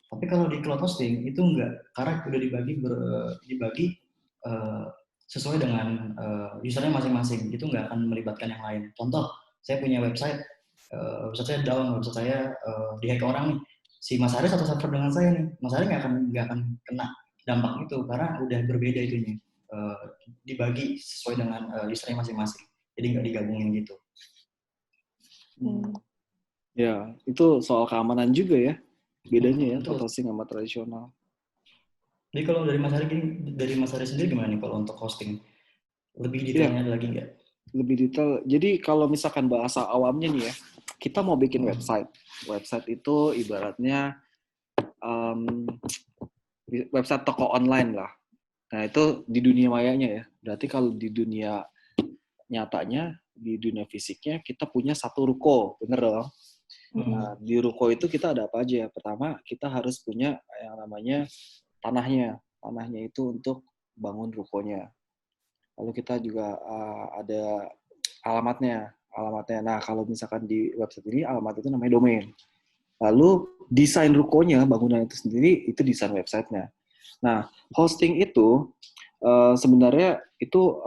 Tapi kalau di cloud hosting itu enggak, karena udah dibagi uh, sesuai dengan usernya masing-masing, itu enggak akan melibatkan yang lain. Contoh, saya punya website, website saya down, website saya dihack orang nih. Si Mas Aris satu server dengan saya nih, Mas Aris nggak akan kena dampak itu karena udah berbeda itunya. Dibagi sesuai dengan usernya masing-masing, jadi nggak digabungin gitu. Ya, itu soal keamanan juga ya, bedanya ya Betul. hosting sama tradisional. Jadi kalau dari Mas Ari sendiri gimana nih kalau untuk hosting? Lebih detailnya lagi nggak? Lebih detail. Jadi kalau misalkan bahasa awamnya nih ya, kita mau bikin website. Website itu ibaratnya website toko online lah. Nah itu di dunia mayanya ya. Berarti kalau di dunia nyatanya, di dunia fisiknya kita punya satu ruko, bener dong? Nah, di ruko itu kita ada apa aja? Pertama, kita harus punya yang namanya tanahnya. Tanahnya itu untuk bangun rukonya. Lalu kita juga ada alamatnya. Nah, kalau misalkan di website ini, alamat itu namanya domain. Lalu desain rukonya, bangunan itu sendiri, itu desain websitenya. Nah, hosting itu sebenarnya itu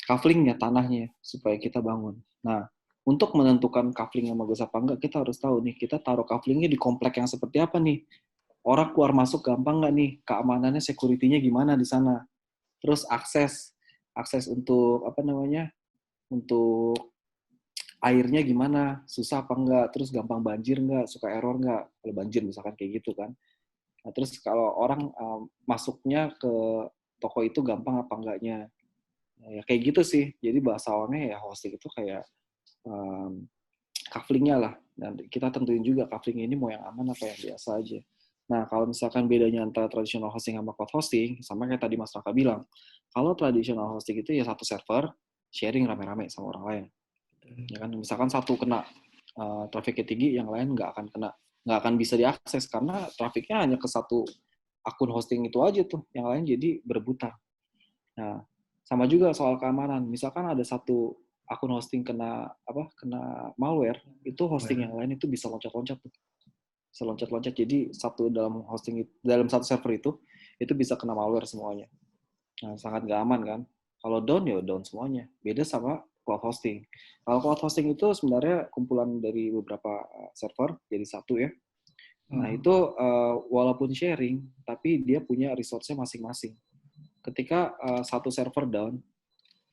kaflingnya, tanahnya, supaya kita bangun. Nah, untuk menentukan kafling yang bagus apa enggak, kita harus tahu nih, kita taruh kaflingnya di komplek yang seperti apa nih. Orang keluar masuk gampang nggak nih? Keamanannya, security-nya gimana di sana? Terus akses untuk apa namanya? Untuk airnya gimana? Susah apa enggak? Terus gampang banjir enggak? Suka error enggak? Kalau banjir misalkan kayak gitu kan. Nah, terus kalau orang masuknya ke toko itu gampang apa enggaknya? Nah, ya kayak gitu sih. Jadi bahasa awalnya ya hosting itu kayak kaflingnya lah. Dan kita tentuin juga kafling ini mau yang aman apa yang biasa aja. Nah, kalau misalkan bedanya antara traditional hosting sama cloud hosting, sama kayak tadi Mas Raka bilang, kalau traditional hosting itu ya satu server, sharing rame-rame sama orang lain. Ya kan, misalkan satu kena trafficnya tinggi, yang lain nggak akan bisa diakses karena trafficnya hanya ke satu akun hosting itu aja tuh, yang lain jadi berebutan. Nah, sama juga soal keamanan. Misalkan ada satu akun hosting kena malware, itu hosting yang lain itu bisa loncat-loncat tuh. Bisa loncat-loncat. Jadi dalam satu server itu bisa kena malware semuanya. Nah, sangat nggak aman kan. Kalau down ya down semuanya. Beda sama cloud hosting. Kalau cloud hosting itu sebenarnya kumpulan dari beberapa server jadi satu ya. Nah itu walaupun sharing, tapi dia punya resource-nya masing-masing. Ketika satu server down,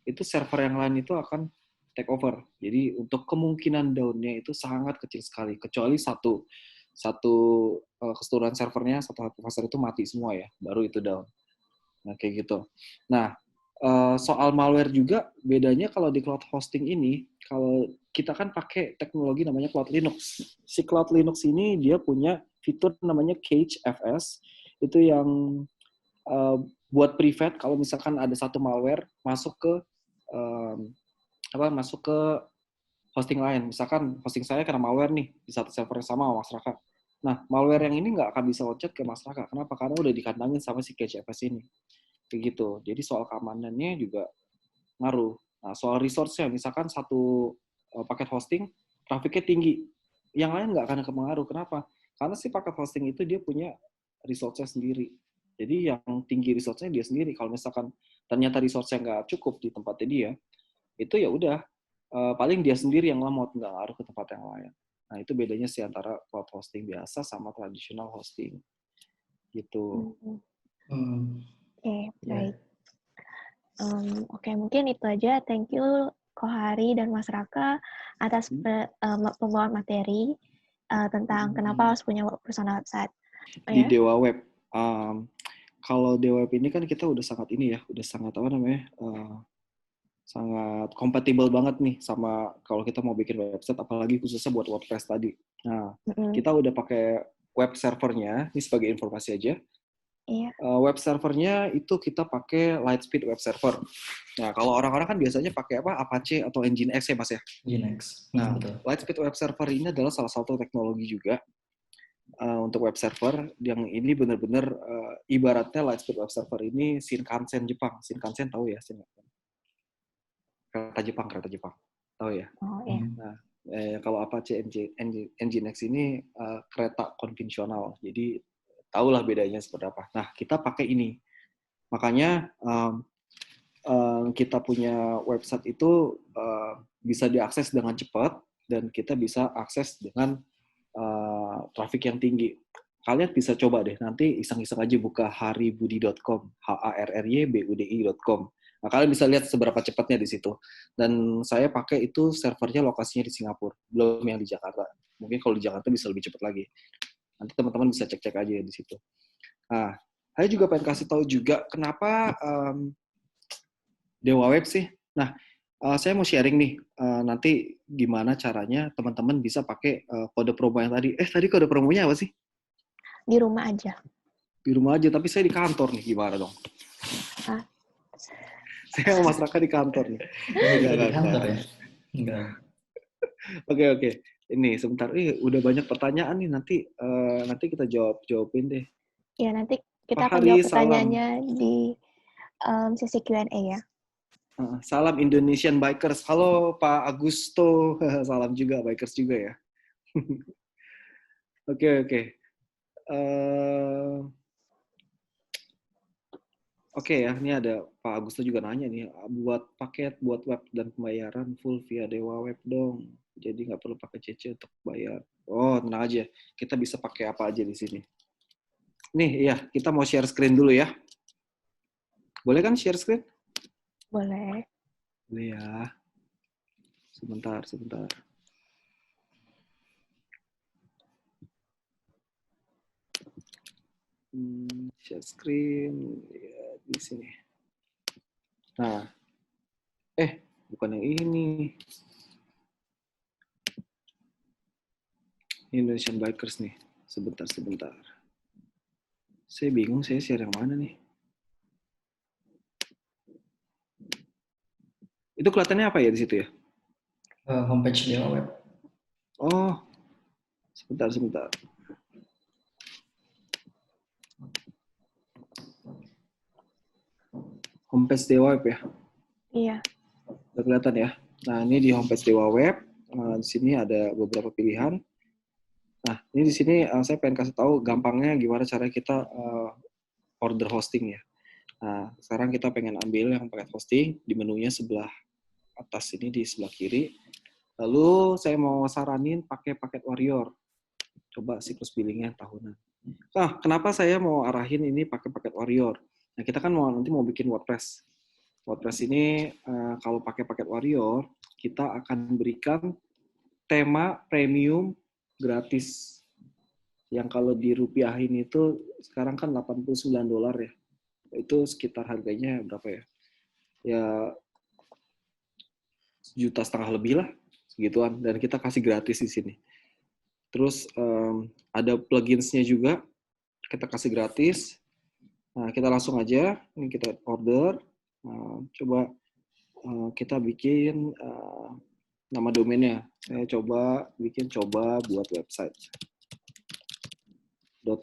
itu server yang lain itu akan take over. Jadi untuk kemungkinan down-nya itu sangat kecil sekali. Kecuali satu keseluruhan servernya, satu hypervisor itu mati semua ya, baru itu down. Nah, kayak gitu. Nah, soal malware juga bedanya kalau di cloud hosting ini, kalau kita kan pakai teknologi namanya Cloud Linux. Si Cloud Linux ini dia punya fitur namanya CacheFS, itu yang buat prevent kalau misalkan ada satu malware masuk ke hosting lain. Misalkan hosting saya kena malware nih di satu server sama Mas Raka. Nah, malware yang ini nggak akan bisa loncat ke Mas Raka. Kenapa? Karena udah dikandangin sama si CacheFS ini. Kayak gitu. Jadi soal keamanannya juga ngaruh. Nah, soal resource-nya, misalkan satu paket hosting, traffic-nya tinggi. Yang lain nggak akan kepengaruh. Kenapa? Karena si paket hosting itu dia punya resource-nya sendiri. Jadi yang tinggi resource-nya dia sendiri. Kalau misalkan ternyata resource-nya nggak cukup di tempatnya dia, itu ya udah, paling dia sendiri yang lemot, nggak ngaruh ke tempat yang lain. Nah, itu bedanya sih antara cloud hosting biasa sama traditional hosting. Gitu. Oke, baik. Oke, mungkin itu aja. Thank you Kohari dan Mas Raka atas pembawaan materi tentang kenapa harus punya personal website. Di Dewa Web. Kalau Dewa Web ini kan kita udah sangat sangat kompatibel banget nih sama kalau kita mau bikin website, apalagi khususnya buat WordPress tadi. Nah, kita udah pakai web servernya, ini sebagai informasi aja. Iya. Web servernya itu kita pakai Lightspeed web server. Nah, kalau orang-orang kan biasanya pakai apa? Apache atau Nginx ya, Mas ya? Nginx. Nah, Betul. Lightspeed web server ini adalah salah satu teknologi juga untuk web server yang ini benar-benar ibaratnya Lightspeed web server ini Shinkansen Jepang. Shinkansen tahu ya? Kereta Jepang. Tahu ya? Oh, iya. Nah, kalau Apache Nginx ini kereta konvensional. Jadi tahulah bedanya seperti apa. Nah, kita pakai ini. Makanya kita punya website itu bisa diakses dengan cepat dan kita bisa akses dengan traffic yang tinggi. Kalian bisa coba deh, nanti iseng-iseng aja buka haribudi.com, harrbudi.com. Nah, kalian bisa lihat seberapa cepatnya di situ. Dan saya pakai itu servernya lokasinya di Singapura, belum yang di Jakarta. Mungkin kalau di Jakarta bisa lebih cepat lagi. Nanti teman-teman bisa cek-cek aja di situ. Nah, saya juga pengen kasih tahu juga kenapa Dewa Web sih. Nah, saya mau sharing nih, nanti gimana caranya teman-teman bisa pakai kode promo yang tadi. Tadi kode promonya apa sih? Di rumah aja. Di rumah aja, tapi saya di kantor nih, gimana dong? Ah. Saya sama Mas Raka di kantor nih. Kita di kantor ya? Enggak. Oke. Ini sebentar, udah banyak pertanyaan nih, nanti kita jawabin deh. Ya, nanti kita Pak akan Hari, jawab pertanyaannya di sesi Q&A ya. Salam Indonesian Bikers. Halo Pak Agusto. Salam juga, Bikers juga ya. Oke. Oke ya, ini ada Pak Agusto juga nanya nih, buat paket, buat web dan pembayaran full via Dewa Web dong. Jadi nggak perlu pakai CC untuk bayar. Oh, tenang aja. Kita bisa pakai apa aja di sini. Nih, ya, kita mau share screen dulu ya. Boleh kan share screen? Boleh. Boleh ya. Sebentar. Share screen ya, di sini. Nah, bukan yang ini. Indonesian Bikers nih. Sebentar. Saya bingung, saya share yang mana nih? Itu kelihatannya apa ya di situ ya? Homepage Dewa Web. Oh, sebentar. Homepage Dewa Web ya? Iya. Udah kelihatan ya? Nah, ini di homepage Dewa Web. Di sini ada beberapa pilihan. Nah, ini di sini saya pengen kasih tahu gampangnya gimana cara kita order hosting ya. Nah, sekarang kita pengen ambil yang paket hosting di menunya sebelah atas ini di sebelah kiri. Lalu saya mau saranin pakai paket Warrior. Coba siklus billingnya tahunan. Nah, kenapa saya mau arahin ini pakai paket Warrior? Nah, kita kan nanti mau bikin WordPress. WordPress ini kalau pakai paket Warrior, kita akan berikan tema premium gratis. Yang kalau dirupiahin itu sekarang kan $89 ya. Itu sekitar harganya berapa ya? Ya 1,5 juta lebih lah, segituan. Dan kita kasih gratis di sini. Terus ada plugins-nya juga, kita kasih gratis. Nah, kita langsung aja, ini kita order. Coba kita bikin nama domainnya. Saya bikin buat website.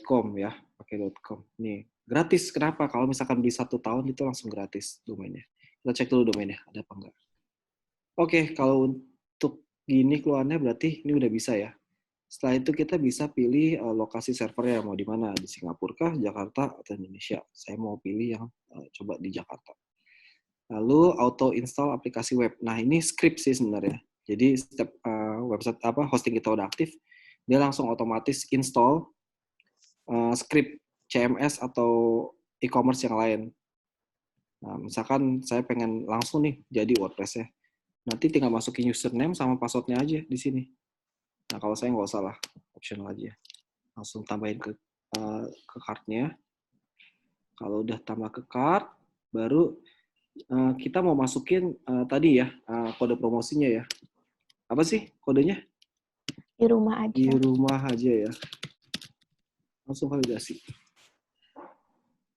.com ya, pakai .com. Nih, gratis. Kenapa? Kalau misalkan beli 1 tahun itu langsung gratis domainnya. Kita cek dulu domainnya, ada apa enggak. Oke, kalau untuk gini keluarnya berarti ini udah bisa ya. Setelah itu kita bisa pilih lokasi servernya, mau di mana, di Singapura kah, Jakarta, atau Indonesia. Saya mau pilih yang coba di Jakarta. Lalu auto install aplikasi web. Nah, ini script sih sebenarnya. Jadi setiap website hosting kita udah aktif, dia langsung otomatis install script CMS atau e-commerce yang lain. Nah, misalkan saya pengen langsung nih jadi WordPress-nya. Nanti tinggal masukin username sama password-nya aja di sini. Nah, kalau saya nggak usah lah, optional aja. Langsung tambahin ke cart-nya. Kalau udah tambah ke cart, baru kita mau masukin tadi ya, kode promosinya ya. Apa sih kodenya? Di rumah aja. Di rumah aja ya. Langsung validasi.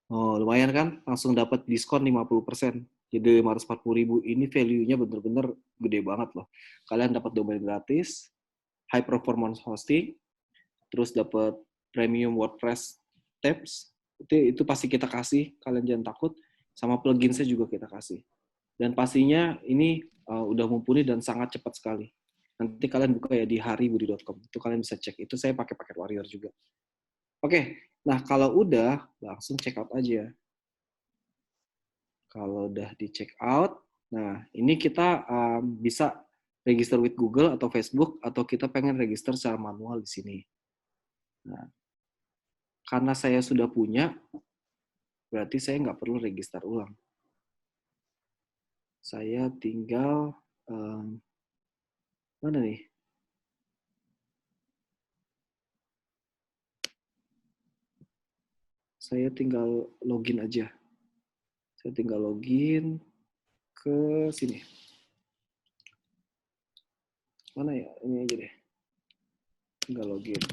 Oh, lumayan kan? Langsung dapat diskon 50%. Jadi 540.000. Ini value-nya bener-bener gede banget loh. Kalian dapat domain gratis, high performance hosting, terus dapat premium WordPress tabs. Itu pasti kita kasih, kalian jangan takut. Sama plugin-nya juga kita kasih. Dan pastinya ini udah mumpuni dan sangat cepat sekali. Nanti kalian buka ya di haribudi.com. Itu kalian bisa cek. Itu saya pakai paket Warrior juga. Oke, nah kalau udah, langsung check out aja. Kalau udah di check out, nah ini kita bisa register with Google atau Facebook, atau kita pengen register secara manual di sini. Nah, karena saya sudah punya, berarti saya nggak perlu register ulang. Saya tinggal, mana nih? Saya tinggal login aja. Saya tinggal login ke sini. Mana ya? Ini aja deh. Tinggal login.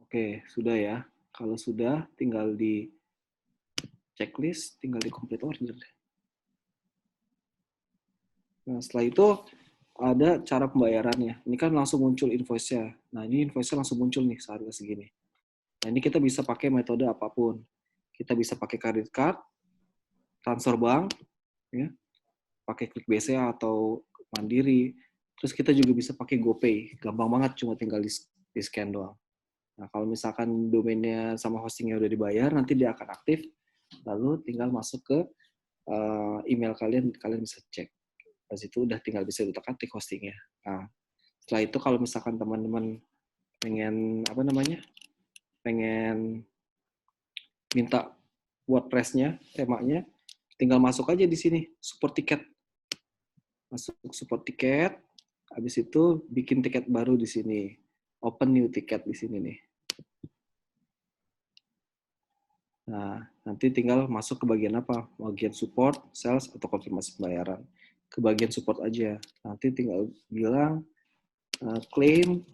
Oke, sudah ya. Kalau sudah, tinggal di checklist, tinggal di complete order. Nah, setelah itu ada cara pembayarannya. Ini kan langsung muncul invoice-nya. Nah, ini invoice-nya langsung muncul nih seharga segini. Nah, ini kita bisa pakai metode apapun. Kita bisa pakai credit card, transfer bank, ya, pakai Klik BCA atau Mandiri. Terus kita juga bisa pakai GoPay. Gampang banget, cuma tinggal di scan doang. Nah, kalau misalkan domainnya sama hostingnya udah dibayar, nanti dia akan aktif. Lalu tinggal masuk ke email kalian bisa cek. Dari situ udah tinggal bisa diutak-atik hostingnya. Nah, setelah itu kalau misalkan teman-teman pengen pengen minta WordPress-nya, temanya, tinggal masuk aja di sini, support tiket. Masuk support tiket, habis itu bikin tiket baru di sini. Open new tiket di sini nih. Nah, nanti tinggal masuk ke bagian apa? Bagian support, sales, atau konfirmasi pembayaran. Ke bagian support aja. Nanti tinggal bilang claim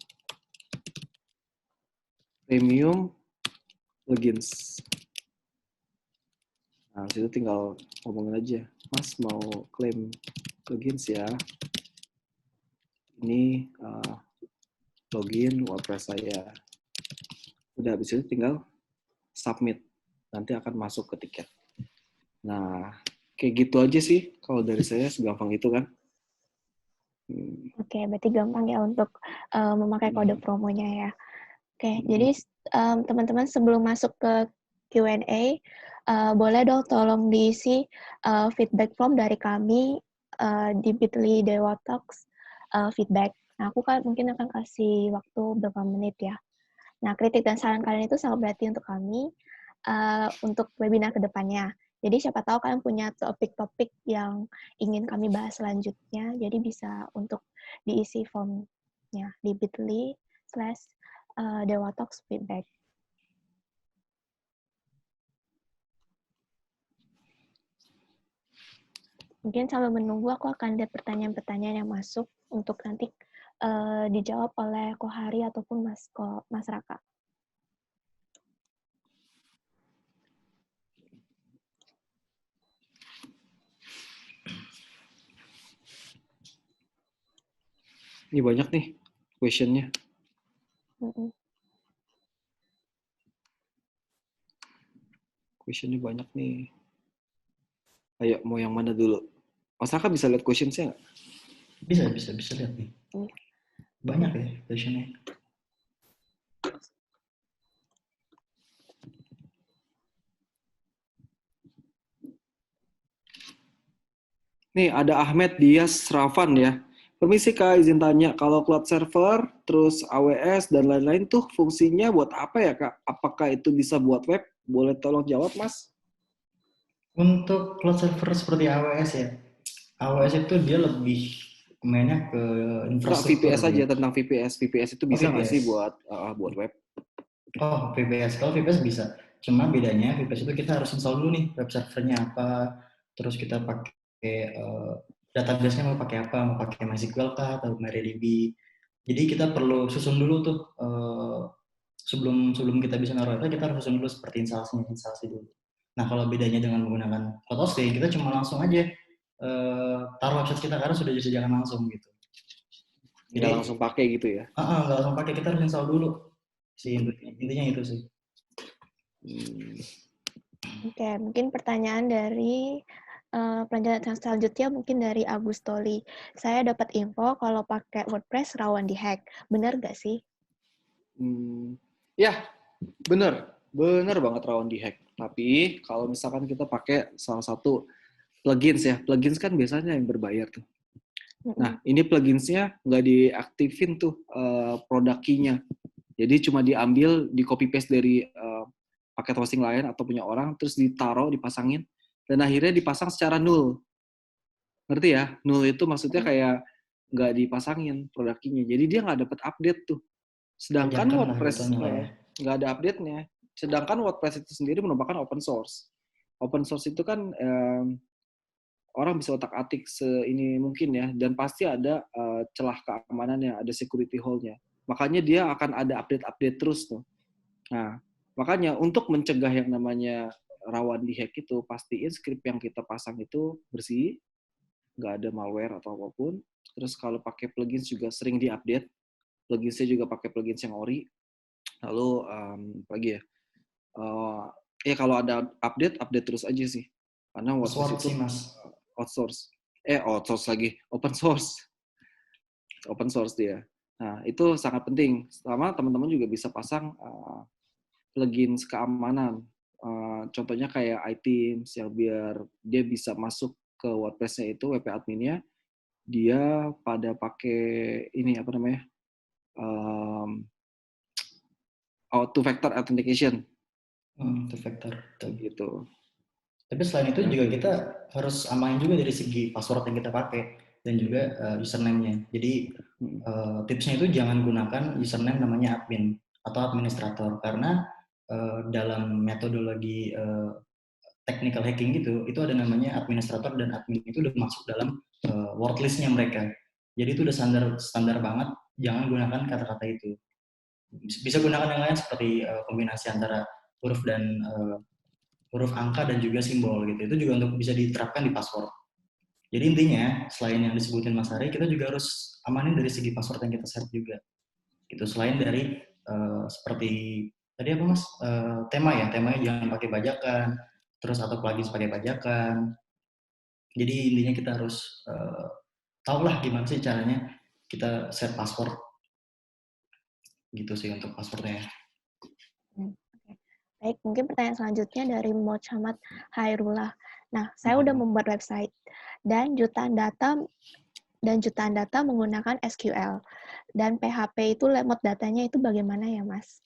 premium plugins. Nah, situ tinggal ngomongin aja. Mas mau claim plugins ya. Ini login WordPress saya. Udah habis itu tinggal submit. Nanti akan masuk ke tiket. Nah, kayak gitu aja sih kalau dari saya, segampang itu kan. Oke, berarti gampang ya untuk memakai kode promonya ya. Oke, jadi teman-teman sebelum masuk ke Q&A, boleh dong tolong diisi feedback form dari kami di bit.ly Dewa Talks feedback. Nah, aku kan mungkin akan kasih waktu beberapa menit ya. Nah, kritik dan saran kalian itu sangat berarti untuk kami untuk webinar ke depannya. Jadi siapa tahu kalian punya topik-topik yang ingin kami bahas selanjutnya, jadi bisa untuk diisi formnya di bit.ly/Dewa Talks feedback. Mungkin sambil menunggu aku akan lihat pertanyaan-pertanyaan yang masuk untuk nanti dijawab oleh Kohari ataupun Mas Raka. Ini banyak nih question-nya. Question-nya banyak nih. Ayo, mau yang mana dulu? Mas Raka bisa lihat question-nya nggak? Bisa lihat nih. Banyak ya question-nya. Nih, ada Ahmed Dias Rafan ya. Permisi Kak, izin tanya, kalau cloud server, terus AWS, dan lain-lain tuh fungsinya buat apa ya Kak? Apakah itu bisa buat web? Boleh tolong jawab Mas? Untuk cloud server seperti AWS ya, AWS itu dia lebih mainnya ke infrastruktur. VPS aja, tentang VPS. VPS itu bisa nggak sih buat web? Oh, VPS. Kalau VPS bisa. Cuma bedanya VPS itu kita harus install dulu nih web servernya apa, terus kita pakai database-nya mau pakai apa, mau pakai MySQL kah atau MariaDB. Jadi kita perlu susun dulu tuh sebelum kita bisa naruh itu kita harus susun dulu seperti instalasi dulu. Nah, kalau bedanya dengan menggunakan cloud hosting, kita cuma langsung aja taruh website kita karena sudah bisa jalan langsung gitu. Nggak Jadi langsung pakai gitu ya. nggak langsung pakai, kita harus install dulu sih, intinya itu sih. Oke, mungkin pertanyaan dari pelajaran selanjutnya mungkin dari Agustoli. Saya dapat info kalau pakai WordPress rawan dihack. Benar nggak sih? Ya, bener banget rawan dihack. Tapi kalau misalkan kita pakai salah satu plugins ya, plugins kan biasanya yang berbayar tuh. Nah, ini pluginsnya nggak diaktifin tuh produk key-nya. Jadi cuma diambil, di copy paste dari paket hosting lain atau punya orang, terus ditaruh, dipasangin, dan akhirnya dipasang secara null. Ngerti ya? Null itu maksudnya kayak nggak dipasangin produk key-nya. Jadi dia nggak dapat update tuh. Sedangkan Bajakan lah WordPress jatuhnya lah ya. nggak ada update-nya. Sedangkan WordPress itu sendiri merupakan open source. Open source itu kan orang bisa otak-atik seini mungkin ya, dan pasti ada celah keamanannya, ada security hole-nya. Makanya dia akan ada update-update terus tuh. Nah, makanya untuk mencegah yang namanya rawan dihack itu, pastiin script yang kita pasang itu bersih, nggak ada malware atau apapun. Terus kalau pakai plugins juga sering diupdate. Pluginsnya juga pakai plugins yang ori. Lalu apa lagi ya? Ya kalau ada update terus aja sih. Karena WordPress Password itu sih, Mas. outsource lagi, open source dia. Nah, itu sangat penting. Sama teman-teman juga bisa pasang plugins keamanan. Contohnya kayak iTeams yang biar dia bisa masuk ke WordPress-nya itu, WP admin-nya, dia pada pakai ini apa namanya? Two-factor authentication. Two-factor. Gitu. Tapi selain itu Ya, juga kayak kita gitu. harus amanin juga dari segi password yang kita pakai dan juga username-nya. Jadi tipsnya itu jangan gunakan username namanya admin atau administrator, karena dalam metodologi technical hacking itu ada namanya administrator, dan admin itu udah masuk dalam word list-nya mereka. Jadi itu udah standar banget, jangan gunakan kata-kata itu. Bisa gunakan yang lain seperti kombinasi antara huruf dan huruf angka dan juga simbol gitu. Itu juga untuk bisa diterapkan di password. Jadi intinya selain yang disebutin Mas Ari, kita juga harus amanin dari segi password yang kita set juga. Gitu. Selain dari seperti tadi apa Mas? Temanya jangan pakai bajakan, terus atau plugin pakai bajakan. Jadi intinya kita harus tahu lah gimana sih caranya kita set password. Gitu sih untuk passwordnya. Baik, mungkin pertanyaan selanjutnya dari Muhammad Hairullah. Nah, saya udah membuat website dan jutaan data menggunakan SQL. Dan PHP itu lemot datanya itu bagaimana ya, Mas?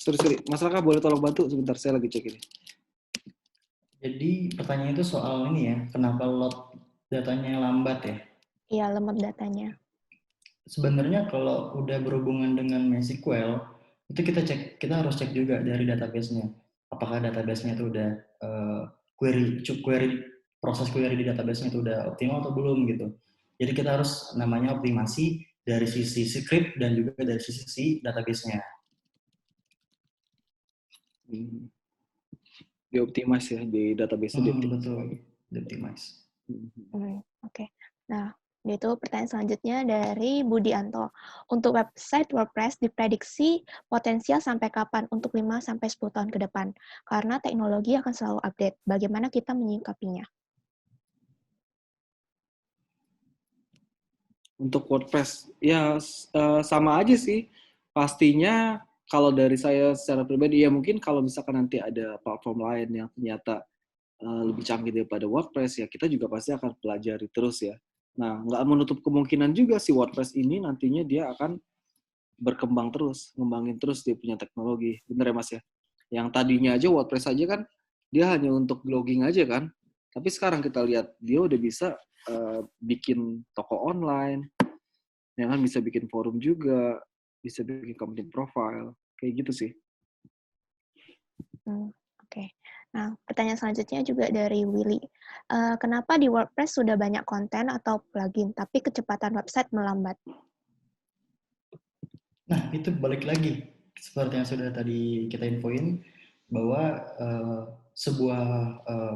Sorry. Mas Raka boleh tolong bantu sebentar, saya lagi cek ini. Jadi pertanyaan itu soal ini ya, kenapa load datanya lambat ya? Iya, lemot datanya. Sebenarnya kalau udah berhubungan dengan MySQL, itu kita harus cek juga dari database-nya. Apakah database-nya itu udah proses query di database-nya itu udah optimal atau belum gitu. Jadi kita harus namanya optimasi dari sisi script dan juga dari sisi database-nya. Dioptimize ya, di database-nya dioptimize Betul, lagi. dioptimize. Oke. Nah, itu pertanyaan selanjutnya dari Budianto. Untuk website WordPress diprediksi potensial sampai kapan untuk 5-10 tahun ke depan? Karena teknologi akan selalu update. Bagaimana kita menyikapinya? Untuk WordPress, ya sama aja sih. Pastinya kalau dari saya secara pribadi, ya mungkin kalau misalkan nanti ada platform lain yang ternyata lebih canggih daripada WordPress, ya kita juga pasti akan pelajari terus ya. Nah, nggak menutup kemungkinan juga si WordPress ini nantinya dia akan berkembang terus, ngembangin terus dia punya teknologi. Bener ya Mas ya? Yang tadinya aja WordPress aja kan, dia hanya untuk blogging aja kan. Tapi sekarang kita lihat, dia udah bisa bikin toko online, ya kan, bisa bikin forum juga, bisa bikin company profile, kayak gitu sih. Oke. Nah, pertanyaan selanjutnya juga dari Willy. Kenapa di WordPress sudah banyak konten atau plugin, tapi kecepatan website melambat? Nah, itu balik lagi. Seperti yang sudah tadi kita infoin, bahwa sebuah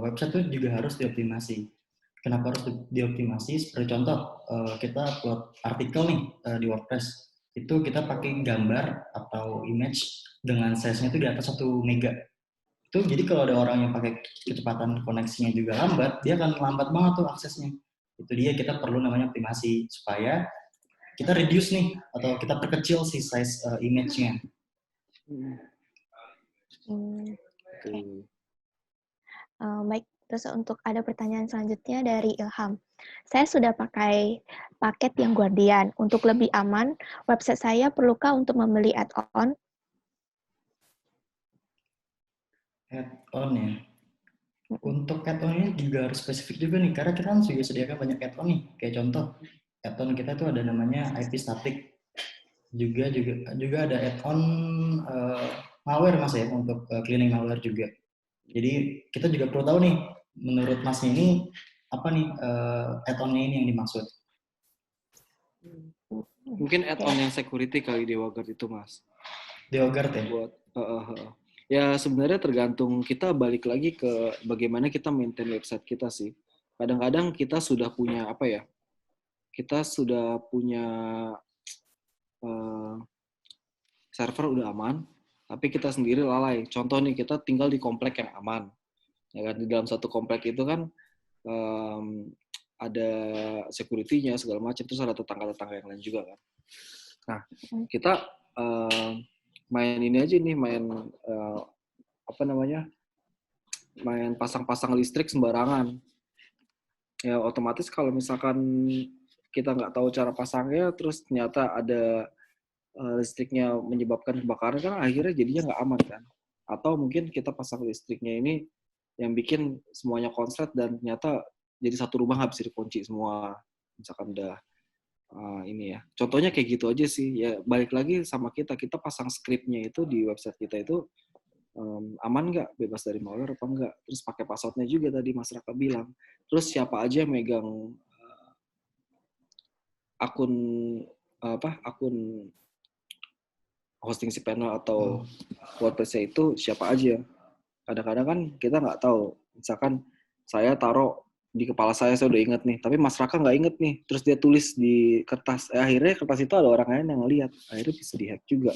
website itu juga harus dioptimasi. Kenapa harus dioptimasi? Seperti contoh, kita upload artikel nih di WordPress. Itu kita pakai gambar atau image dengan size-nya itu di atas 1 mega. Itu jadi kalau ada orang yang pakai kecepatan koneksinya juga lambat, dia akan lambat banget tuh aksesnya. Itu dia, kita perlu namanya optimasi supaya kita reduce nih atau kita perkecil si size image-nya. Oke. Baik, terus untuk ada pertanyaan selanjutnya dari Ilham. Saya sudah pakai paket yang Guardian. Untuk lebih aman, website saya perlukah untuk membeli add-on? Add-on ya. Untuk add-on ini juga harus spesifik juga nih, karena kita kan juga sediakan banyak add-on nih. Kayak contoh, add-on kita tuh ada namanya IP static. Juga ada add-on malware Mas ya, untuk cleaning malware juga. Jadi kita juga perlu tahu nih, menurut Mas ini apa nih add-on-nya ini yang dimaksud? Mungkin add-on yang security kali di WordGuard itu, Mas. Di WordGuard ya? Buat ya sebenarnya tergantung, kita balik lagi ke bagaimana kita maintain website kita sih. Kadang-kadang kita sudah punya apa ya? Kita sudah punya server udah aman, tapi kita sendiri lalai. Contoh nih, kita tinggal di komplek yang aman. Ya kan, di dalam satu komplek itu kan ada security-nya segala macam, terus ada tetangga-tetangga yang lain juga kan. Nah, kita main ini aja nih, main main pasang-pasang listrik sembarangan. Ya otomatis kalau misalkan kita nggak tahu cara pasangnya, terus ternyata ada listriknya menyebabkan kebakaran, kan akhirnya jadinya nggak aman kan. Atau mungkin kita pasang listriknya ini yang bikin semuanya konslet dan ternyata jadi satu rumah nggak bisa dikunci semua. Misalkan udah ini ya. Contohnya kayak gitu aja sih. Ya balik lagi sama kita pasang scriptnya itu di website kita itu aman nggak, bebas dari malware apa enggak. Terus pakai passwordnya juga tadi Mas Raka bilang. Terus siapa aja yang megang akun hosting cPanel atau WordPress itu siapa aja. Kadang-kadang kan kita nggak tahu. Misalkan saya taruh di kepala saya udah inget nih, tapi Mas Raka nggak inget nih. Terus dia tulis di kertas. Akhirnya kertas itu ada orang lain yang ngeliat. Akhirnya bisa dihack juga.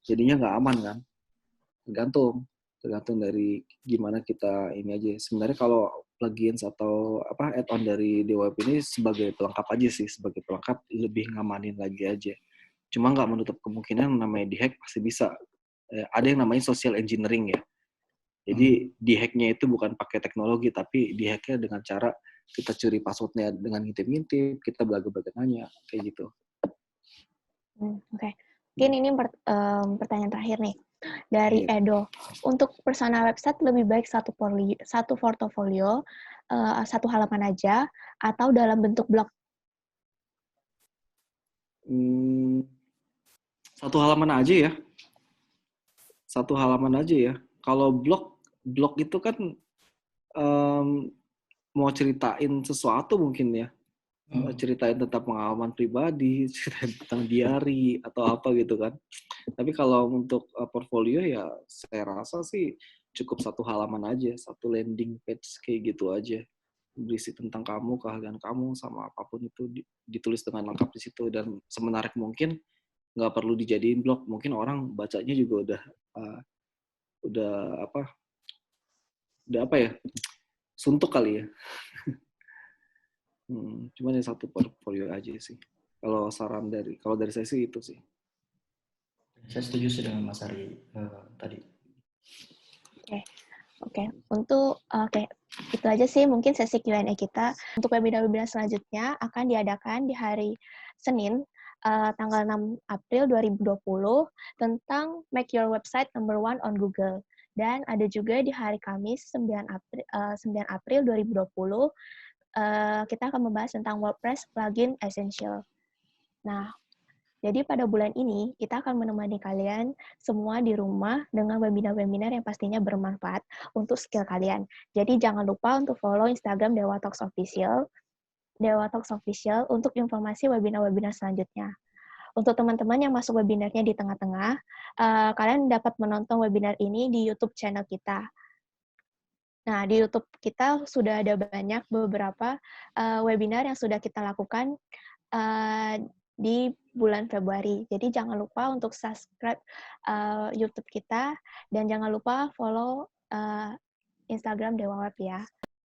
Jadinya nggak aman kan. Tergantung dari gimana kita ini aja. Sebenarnya kalau plugins atau add-on dari DWP ini sebagai pelengkap aja sih, sebagai pelengkap lebih ngamanin lagi aja. Cuma nggak menutup kemungkinan namanya dihack pasti bisa. Ada yang namanya social engineering ya. Jadi dihacknya itu bukan pakai teknologi, tapi dihacknya dengan cara kita curi passwordnya dengan ngintip-ngintip, kita belaga-belaga nanya, kayak gitu. Oke. Mungkin ini pertanyaan terakhir nih. Dari Edo, untuk personal website lebih baik satu portofolio, satu halaman aja, atau dalam bentuk blog? Satu halaman aja ya. Satu halaman aja ya. Kalau blog itu kan mau ceritain sesuatu mungkin ya. Ceritain tentang pengalaman pribadi, ceritain tentang diary, atau apa gitu kan. Tapi kalau untuk portfolio ya saya rasa sih cukup satu halaman aja, satu landing page kayak gitu aja. Berisi tentang kamu, keahlian kamu, sama apapun itu ditulis dengan lengkap di situ. Dan semenarik mungkin, nggak perlu dijadiin blog. Mungkin orang bacanya juga udah apa ya, suntuk kali ya. Cuman yang satu portfolio aja sih. Kalau dari saya sih itu sih. Saya setuju sih dengan Mas Ari tadi. Oke. Itu aja sih mungkin sesi Q&A kita. Untuk webinar-webinar selanjutnya akan diadakan di hari Senin, tanggal 6 April 2020 tentang Make Your Website Number 1 on Google. Dan ada juga di hari Kamis 9 April 2020 kita akan membahas tentang WordPress Plugin Essential. Nah, jadi pada bulan ini kita akan menemani kalian semua di rumah dengan webinar-webinar yang pastinya bermanfaat untuk skill kalian. Jadi jangan lupa untuk follow Instagram Dewa Talks Official untuk informasi webinar-webinar selanjutnya. Untuk teman-teman yang masuk webinarnya di tengah-tengah, kalian dapat menonton webinar ini di YouTube channel kita. Nah, di YouTube kita sudah ada beberapa webinar yang sudah kita lakukan di bulan Februari. Jadi jangan lupa untuk subscribe YouTube kita dan jangan lupa follow Instagram Dewa Web ya.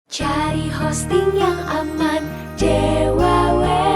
Cari hosting yang aman, Dewa Web.